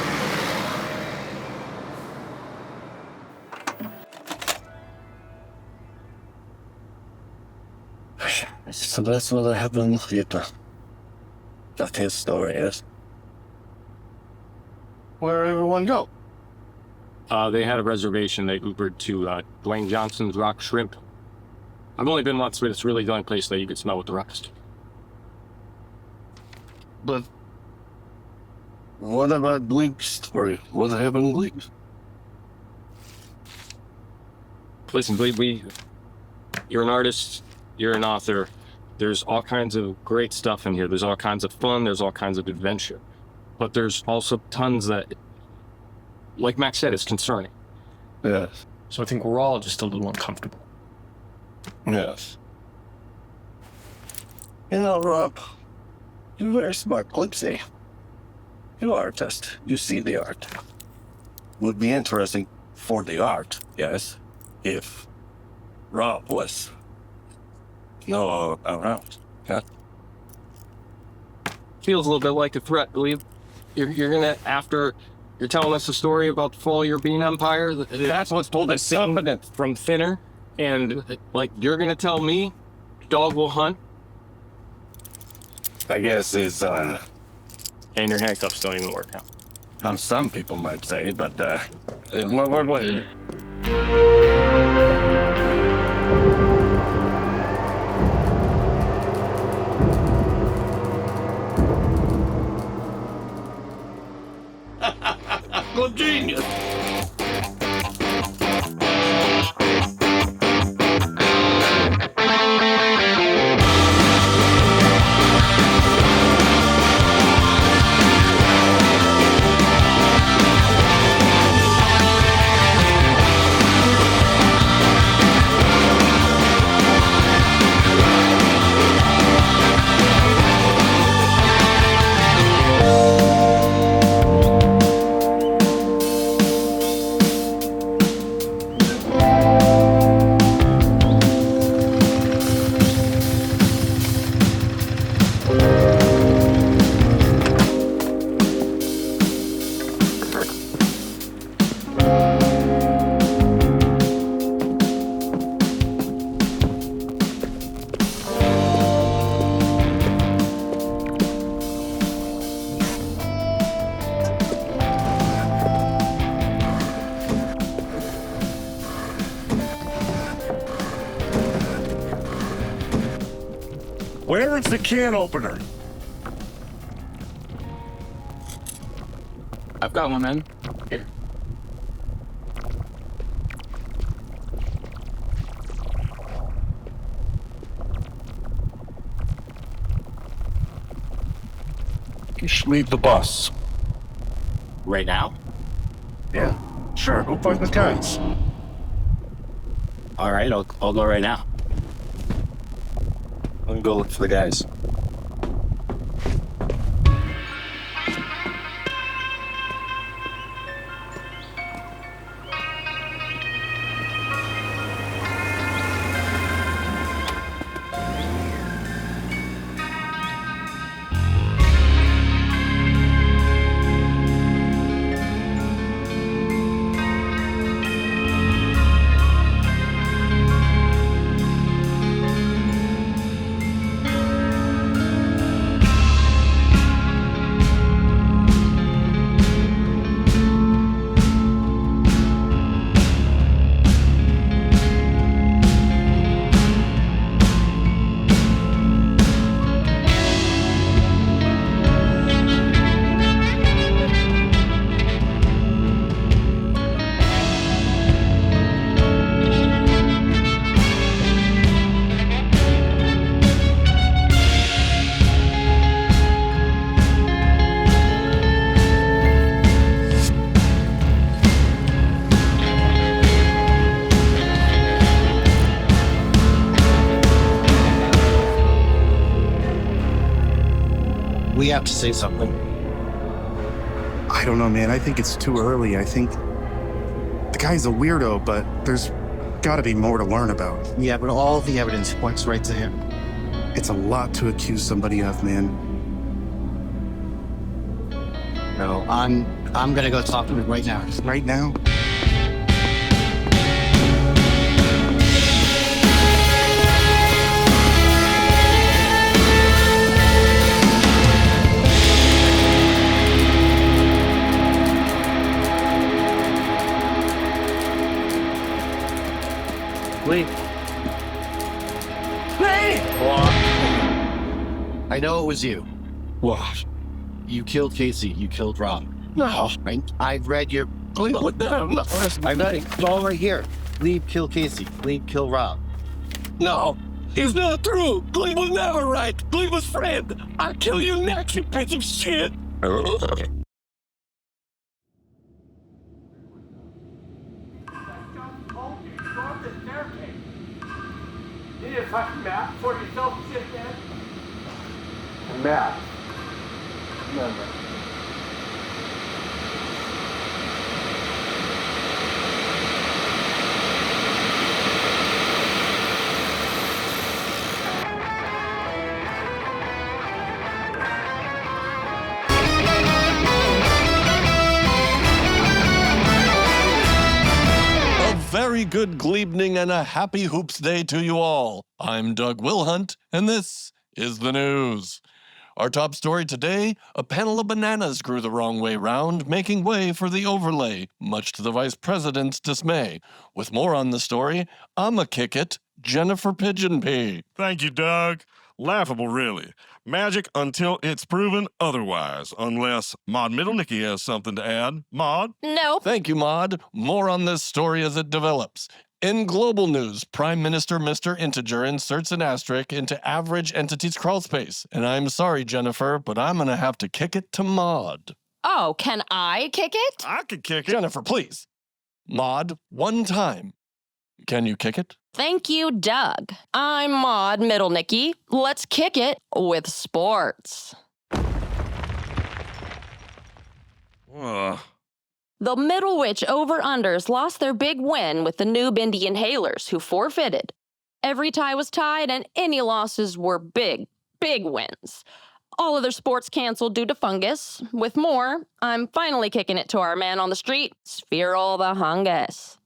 So that's what happened later. That's his story, yes. Where everyone go? They had a reservation. They Ubered to Dwayne Johnson's Rock Shrimp. I've only been once, but it's really the only place that you can smell with the rust. But what about Gleek's story? What happened to Gleek? Listen, Glee, you're an artist, you're an author. There's all kinds of great stuff in here. There's all kinds of fun, there's all kinds of adventure. But there's also tons that, like Max said, it's concerning. Yes. So I think we're all just a little uncomfortable. Yes. You know, Rob, you're very smart, Clipsy. You're an artist. You see the art. Would be interesting for the art, yes, if Rob was around. Yeah. Feels a little bit like a threat, Glee. You're gonna, after you're telling us a story about the fall of your bean empire, that's what's told us from Thinner, and like you're gonna tell me dog will hunt? I guess it's, and your handcuffs don't even work now. Some people might say, but, wait. Good genius. Where is the can opener? I've got one, man. Here. Just leave the bus. Right now? Yeah. Sure, go find the guys. All right, I'll go right now. Let me go look for the guys. We have to say something. I don't know, man. I think it's too early. I think the guy's a weirdo, but there's gotta be more to learn about. Yeah, but all the evidence points right to him. It's a lot to accuse somebody of, man. No, I'm gonna go talk to him right now. Right now? I know it was you. What? You killed Casey. You killed Rob. No. I've read your... Glebe would never. No. I read it. It's all right here. Glebe kill Casey. Glebe kill Rob. No. He's not true. Glebe was never right. Glebe was friend. I'll kill you next, you piece of shit. Need a fucking map for yourself, shit, man. A map. Remember. Very good gleevening and a happy hoops day to you all. I'm Doug Wilhunt, and this is the news. Our top story today, a panel of bananas grew the wrong way round, making way for the overlay, much to the vice president's dismay. With more on the story, I'ma kick it, Jennifer Pigeon Pea. Thank you, Doug. Laughable, really. Magic until it's proven otherwise, unless Maud Middlenicki has something to add. Maud? No. Thank you, Maud. More on this story as it develops. In global news, Prime Minister Mr. Integer inserts an asterisk into average entity's crawl space. And I'm sorry, Jennifer, but I'm gonna have to kick it to Maud. Oh, can I kick it? I could kick it. Jennifer, please. Maud, one time. Can you kick it? Thank you, Doug. I'm Maud Middlenicki. Let's kick it with sports. The Middlewich over-unders lost their big win with the Noob Indian Hailers, who forfeited. Every tie was tied, and any losses were big wins. All other sports canceled due to fungus. With more, I'm finally kicking it to our man on the street, Spheral the Hungus.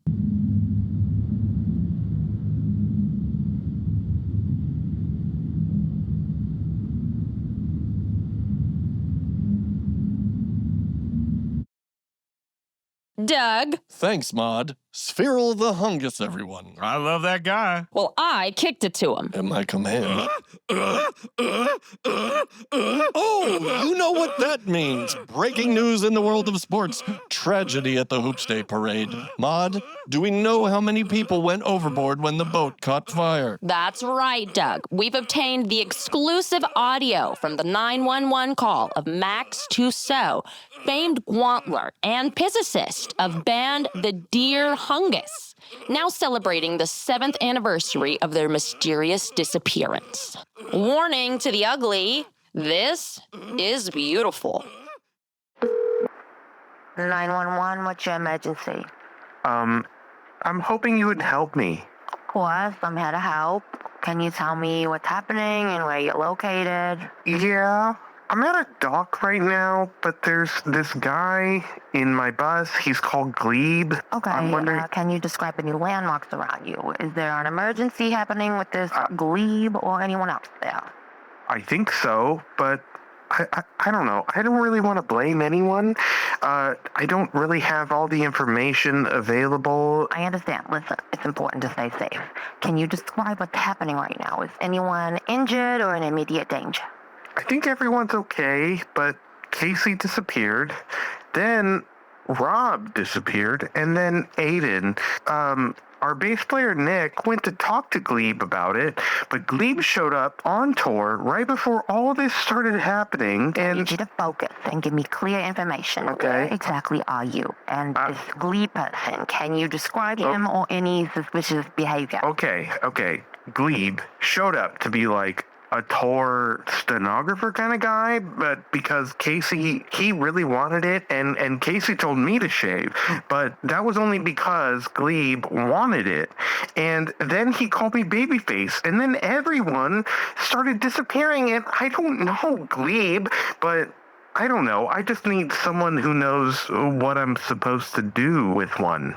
Doug. Thanks, Maud. Spheral the Hungus, everyone. I love that guy. Well, I kicked it to him. At my command. Oh, you know what that means. Breaking news in the world of sports. Tragedy at the Hoops Day Parade. Maud, do we know how many people went overboard when the boat caught fire? That's right, Doug. We've obtained the exclusive audio from the 911 call of Max Tousseau, famed Gwantler and physicist of band The Dear Hungus, now celebrating the 7th anniversary of their mysterious disappearance. Warning to the ugly, this is beautiful. 911, what's your emergency? I'm hoping you would help me. Of course, I'm here to help. Can you tell me what's happening and where you're located? Yeah, I'm at a dock right now, but there's this guy in my bus. He's called Glebe. Okay, I'm wondering... can you describe any landmarks around you? Is there an emergency happening with this Glebe or anyone else there? I think so, but I don't know. I don't really want to blame anyone. I don't really have all the information available. I understand. Listen, it's important to stay safe. Can you describe what's happening right now? Is anyone injured or in immediate danger? I think everyone's okay, but Casey disappeared. Then Rob disappeared, and then Aiden. Our bass player Nick went to talk to Glebe about it, but Glebe showed up on tour right before all of this started happening, and... I need you to focus and give me clear information. Okay. Where exactly are you? And this Glebe person, can you describe him or any suspicious behavior? Okay. Glebe showed up to be like a tour stenographer kind of guy, but because Casey, he really wanted it, and Casey told me to shave, but that was only because Glebe wanted it. And then he called me babyface, and then everyone started disappearing, and I don't know Glebe, but I don't know. I just need someone who knows what I'm supposed to do with one.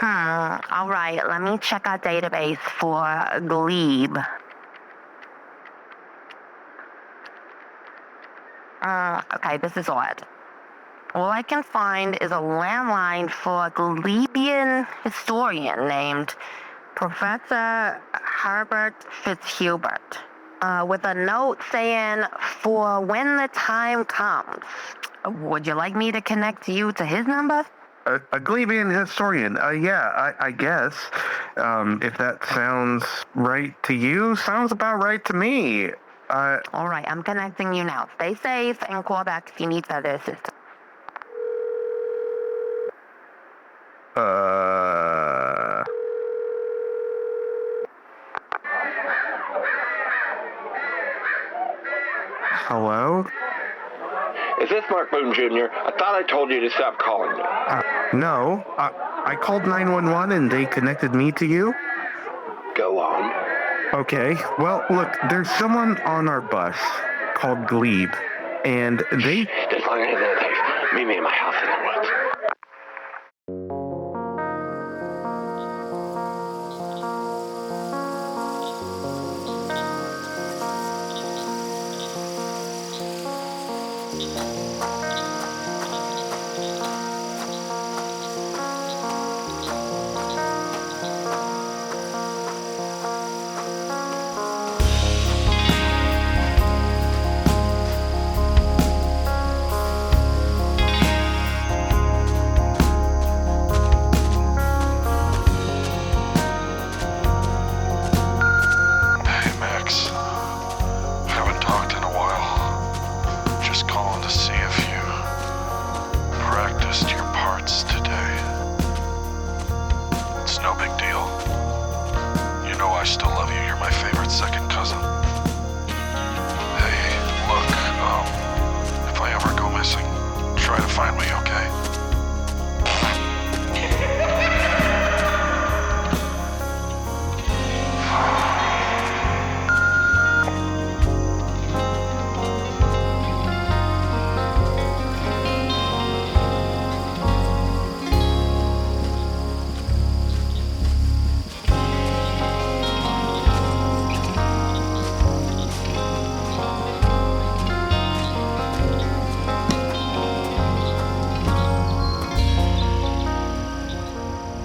All right, let me check our database for Glebe. Okay, this is odd. All I can find is a landline for a Glebian historian named Professor Herbert Fitzhubert. with a note saying, "For when the time comes." Would you like me to connect you to his number? A Gleevian historian. Yeah, I guess. If that sounds right to you, sounds about right to me. All right, I'm connecting you now. Stay safe and call back if you need further assistance. Hello? Is this Mark Boone Jr.? I thought I told you to stop calling me. No. I called 911 and they connected me to you? Go on. Okay. Well, look, there's someone on our bus called Glebe, and they... Just long as it takes. Meet me in my house in the woods.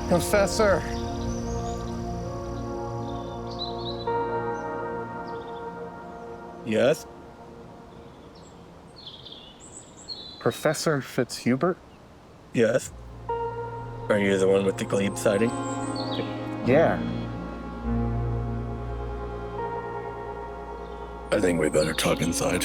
Professor. Yes? Professor Fitzhubert? Yes. Are you the one with the Glebe sighting? Yeah. I think we better talk inside.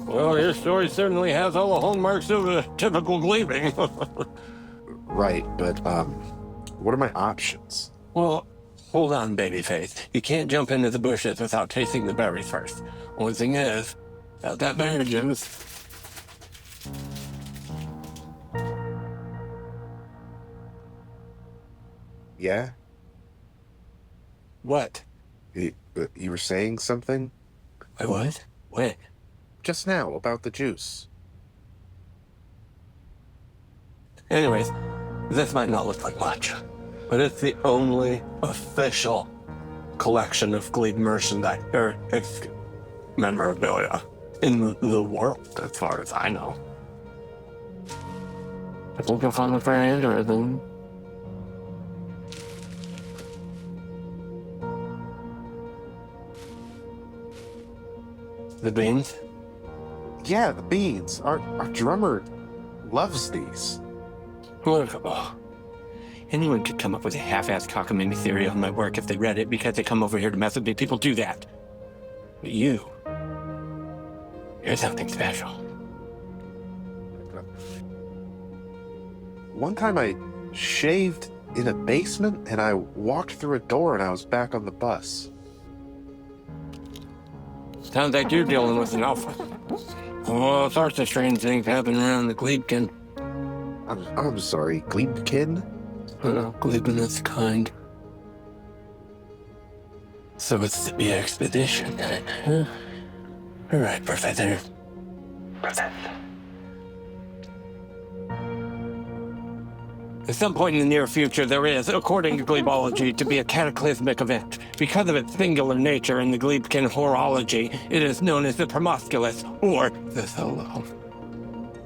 Well, your story certainly has all the hallmarks of a typical Gleeving. Right, but, what are my options? Well, hold on, babyface. You can't jump into the bushes without tasting the berries first. Only thing is, without that berry juice... Yeah? What? You were saying something? I was? When? Just now, about the juice. Anyways, this might not look like much, but it's the only official collection of Glebe merchandise, or memorabilia in the world, as far as I know. I think you'll find it very interesting. The beans? Yeah, the beans. Our drummer loves these. Look, anyone could come up with a half-assed cockamamie theory on my work if they read it because they come over here to mess with me. People do that. But you're something special. One time I shaved in a basement and I walked through a door and I was back on the bus. Sounds like you're dealing with an alpha. All sorts of strange things happen around the Glebekin. I'm sorry, Glebekin? Gleben is kind. So it's the expedition, huh? All right, Professor. At some point in the near future, there is, according to glebology, to be a cataclysmic event. Because of its singular nature in the Glebkin horology, it is known as the Promisculus, or the Solo.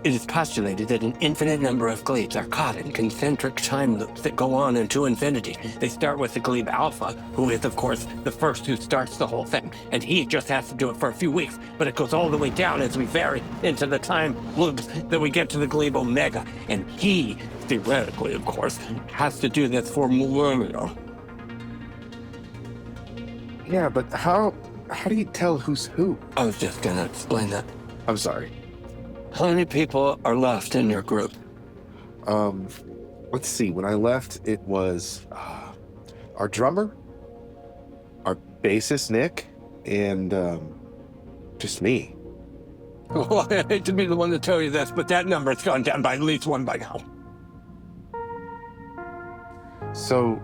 It is postulated that an infinite number of glebes are caught in concentric time loops that go on into infinity. They start with the glebe alpha, who is, of course, the first who starts the whole thing, and he just has to do it for a few weeks, but it goes all the way down as we vary into the time loops that we get to the glebe omega, and he, theoretically, of course, has to do this for millennia. Yeah, but how do you tell who's who? I was just gonna explain that. I'm sorry. How many people are left in your group? Let's see. When I left, it was our drummer, our bassist Nick, and just me. Well, I hate to be the one to tell you this, but that number has gone down by at least one by now. So,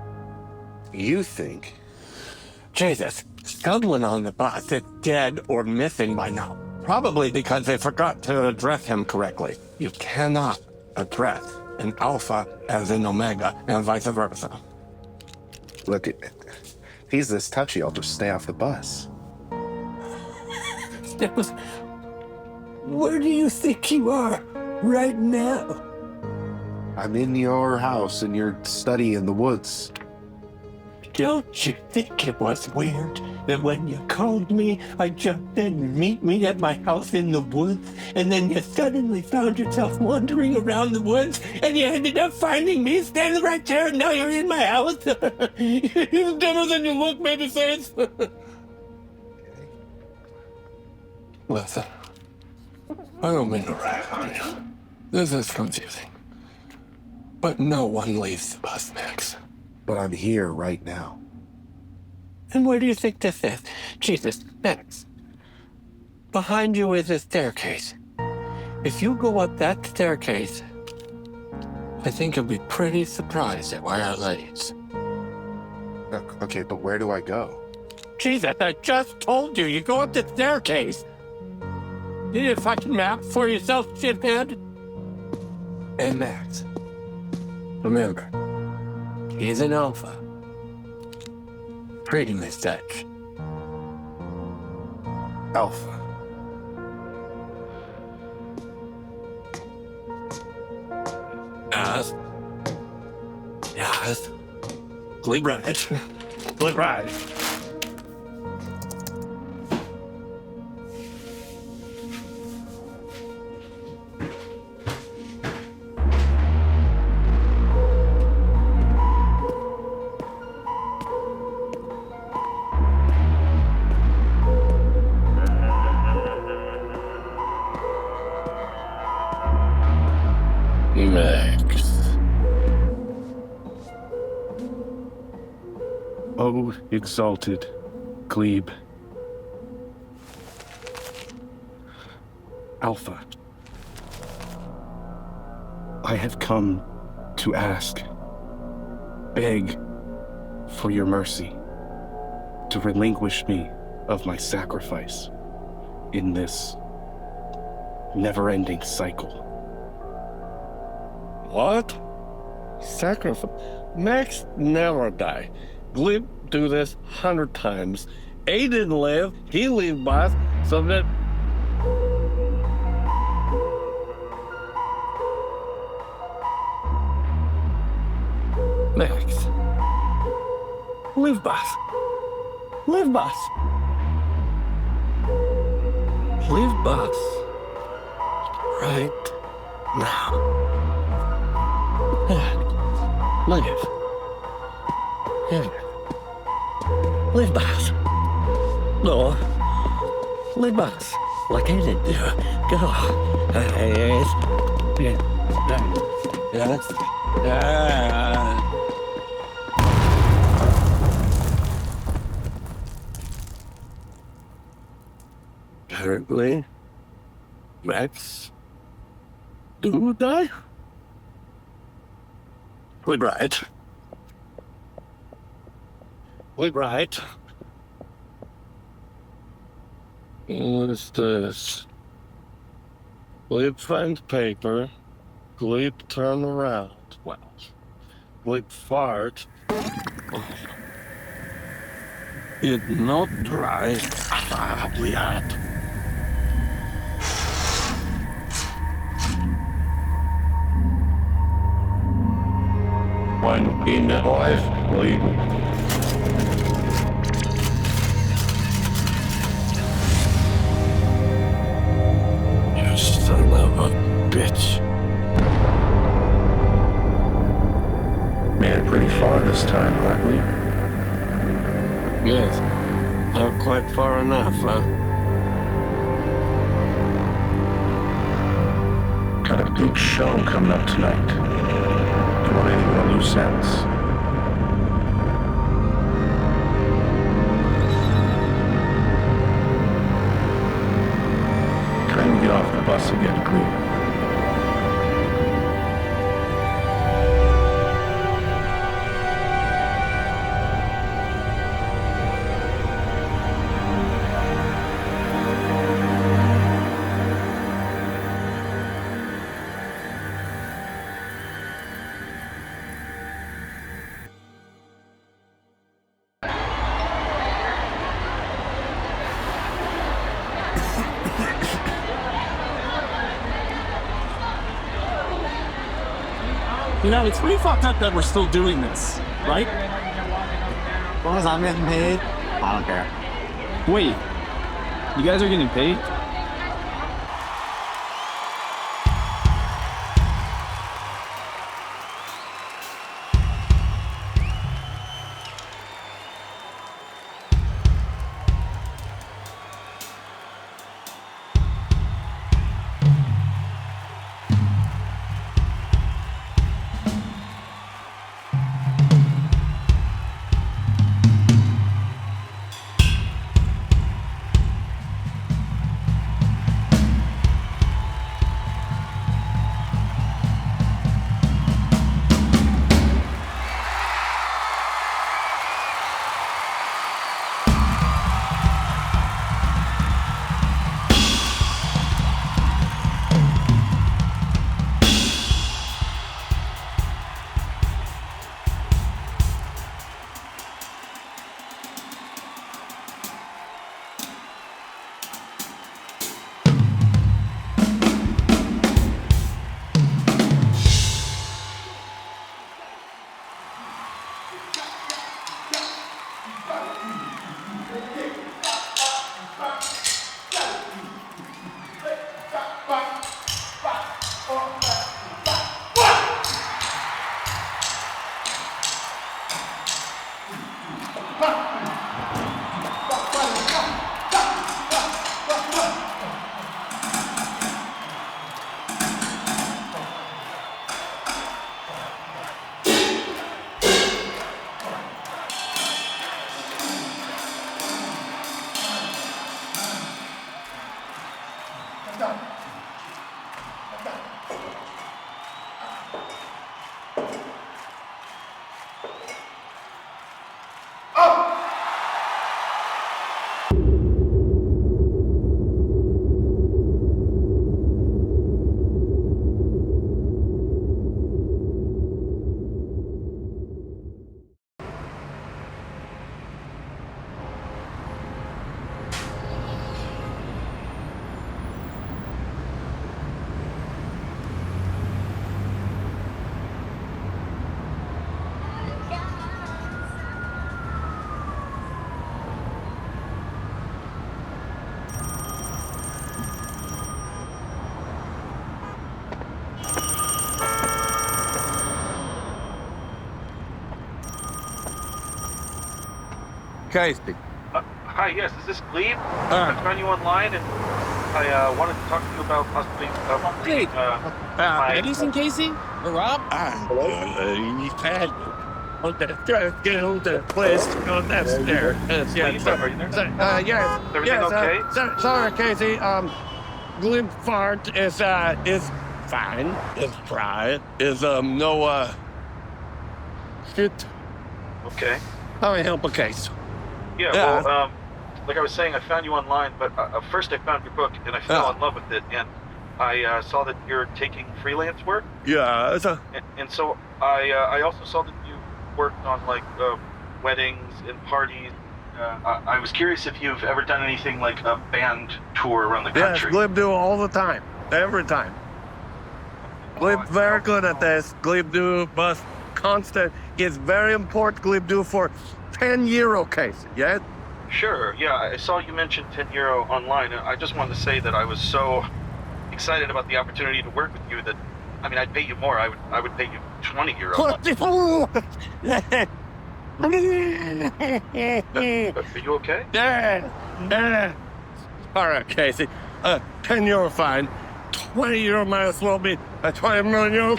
you think? Jesus, someone on the bus is dead or missing by now. Probably because they forgot to address him correctly. You cannot address an alpha as an omega and vice versa. Look, if he's this touchy, I'll just stay off the bus. Where do you think you are right now? I'm in your house, in your study in the woods. Don't you think it was weird that when you called me, I jumped in, meet me at my house in the woods, and then you suddenly found yourself wandering around the woods, and you ended up finding me standing right there, and now you're in my house? You're dumber than you look, baby face. Listen, I don't mean to rag on you. This is confusing. But no one leaves the bus next. But I'm here right now. And where do you think this is? Jesus, Max. Behind you is a staircase. If you go up that staircase, I think you'll be pretty surprised at where it leads. Okay, but where do I go? Jesus, I just told you. You go up the staircase. You need a fucking map for yourself, shithead? And Max, remember, he's an alpha. Treat him as such. Alpha. Yes. Glee Ride. Glee Ride. O exalted glebe. Alpha. I have come to ask, beg for your mercy, to relinquish me of my sacrifice in this never-ending cycle. What? Sacrifice? Max never die. Glib do this 100 times. Aiden live, he leave boss, so that... Max. Live boss. Live boss. Live boss. Right now. Live. Yeah. Live boss. No. Live boss. Like I did. Go. Yes. Yes. Apparently, Max do die? We're right. We're right. What's this? Glebe finds paper. Glebe turn around. Well, glib fart. It not dry. Bliat. One in the life, please. You son of a bitch. Made it pretty far this time, aren't we? Yes. Not quite far enough, huh? Got a big show coming up tonight. Don't want anyone to lose sense. Trying to get off the bus and get Glee. You know, it's pretty fucked up that we're still doing this, right? As long as I'm getting paid, I don't care. Wait, you guys are getting paid? Casey. Hi, yes, is this Glee? I found you online and I wanted to talk to you about possibly reading, Have you seen Casey? Or Rob? He's had get on the place to go downstairs. Are you there? Yes. Is everything okay? Sorry, Casey. Glib fart is fine. It's dry. Is no shit. Okay. How may I help a case? Yeah, well, like I was saying, I found you online, but first I found your book and I fell in love with it, and I saw that you're taking freelance work. Yeah. And so I also saw that you worked on like weddings and parties. I was curious if you've ever done anything like a band tour around the country. Yes, Glib do all the time. Every time. Glib very good at this. Glib do must constant. It's very important Glib do for 10 euro case, yes? Sure, yeah, I saw you mention 10 euro online, and I just wanted to say that I was so excited about the opportunity to work with you that, I mean, I'd pay you more. I would pay you 20 euro. Are you okay? Yeah. All right, Casey. 10 euro fine. 20 euro might as well be a 20 million euro.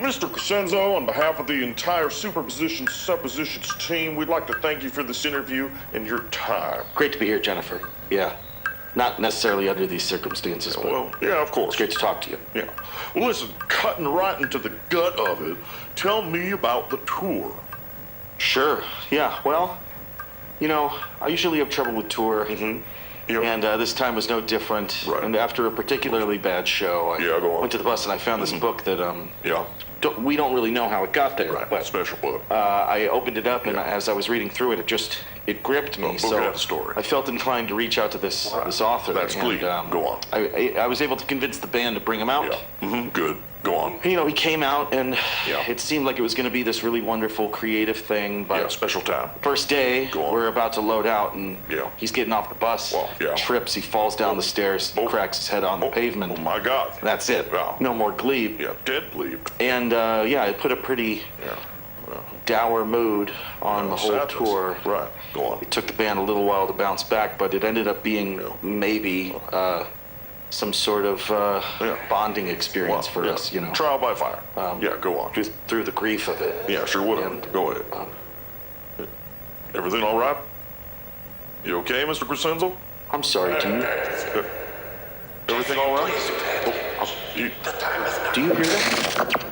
Mr. Crescenzo, on behalf of the entire Superposition Suppositions team, we'd like to thank you for this interview and your time. Great to be here, Jennifer. Yeah. Not necessarily under these circumstances, but... Well, yeah, of course. It's great to talk to you. Yeah. Well, listen, cutting right into the gut of it, tell me about the tour. Sure. Yeah, well, you know, I usually have trouble with tour. Mm-hmm. Yep. And this time was no different. Right. And after a particularly bad show, I went to the bus and I found this book that we don't really know how it got there. Right. But special book. I opened it up, and as I was reading through it, it gripped me. The story. I felt inclined to reach out to this author. That's Glee. Go on. I was able to convince the band to bring him out. Yeah. Mm-hmm. Good. Go on. You know, he came out, and it seemed like it was going to be this really wonderful, creative thing. But special time. First day, we're about to load out, and he's getting off the bus. Trips, he falls down the stairs, cracks his head on the pavement. Oh my God. That's it. No more glebe. Yeah, dead glebe. And it put a pretty dour mood on the whole sadness. tour. Right. Go on. It took the band a little while to bounce back, but it ended up being maybe some sort of bonding experience for us, you know. Trial by fire. Yeah, go on. Just through the grief of it. Yeah, sure would have. Go ahead. Everything all right? You okay, Mr. Crescenzo? I'm sorry, do you... Everything all right? Do you hear that?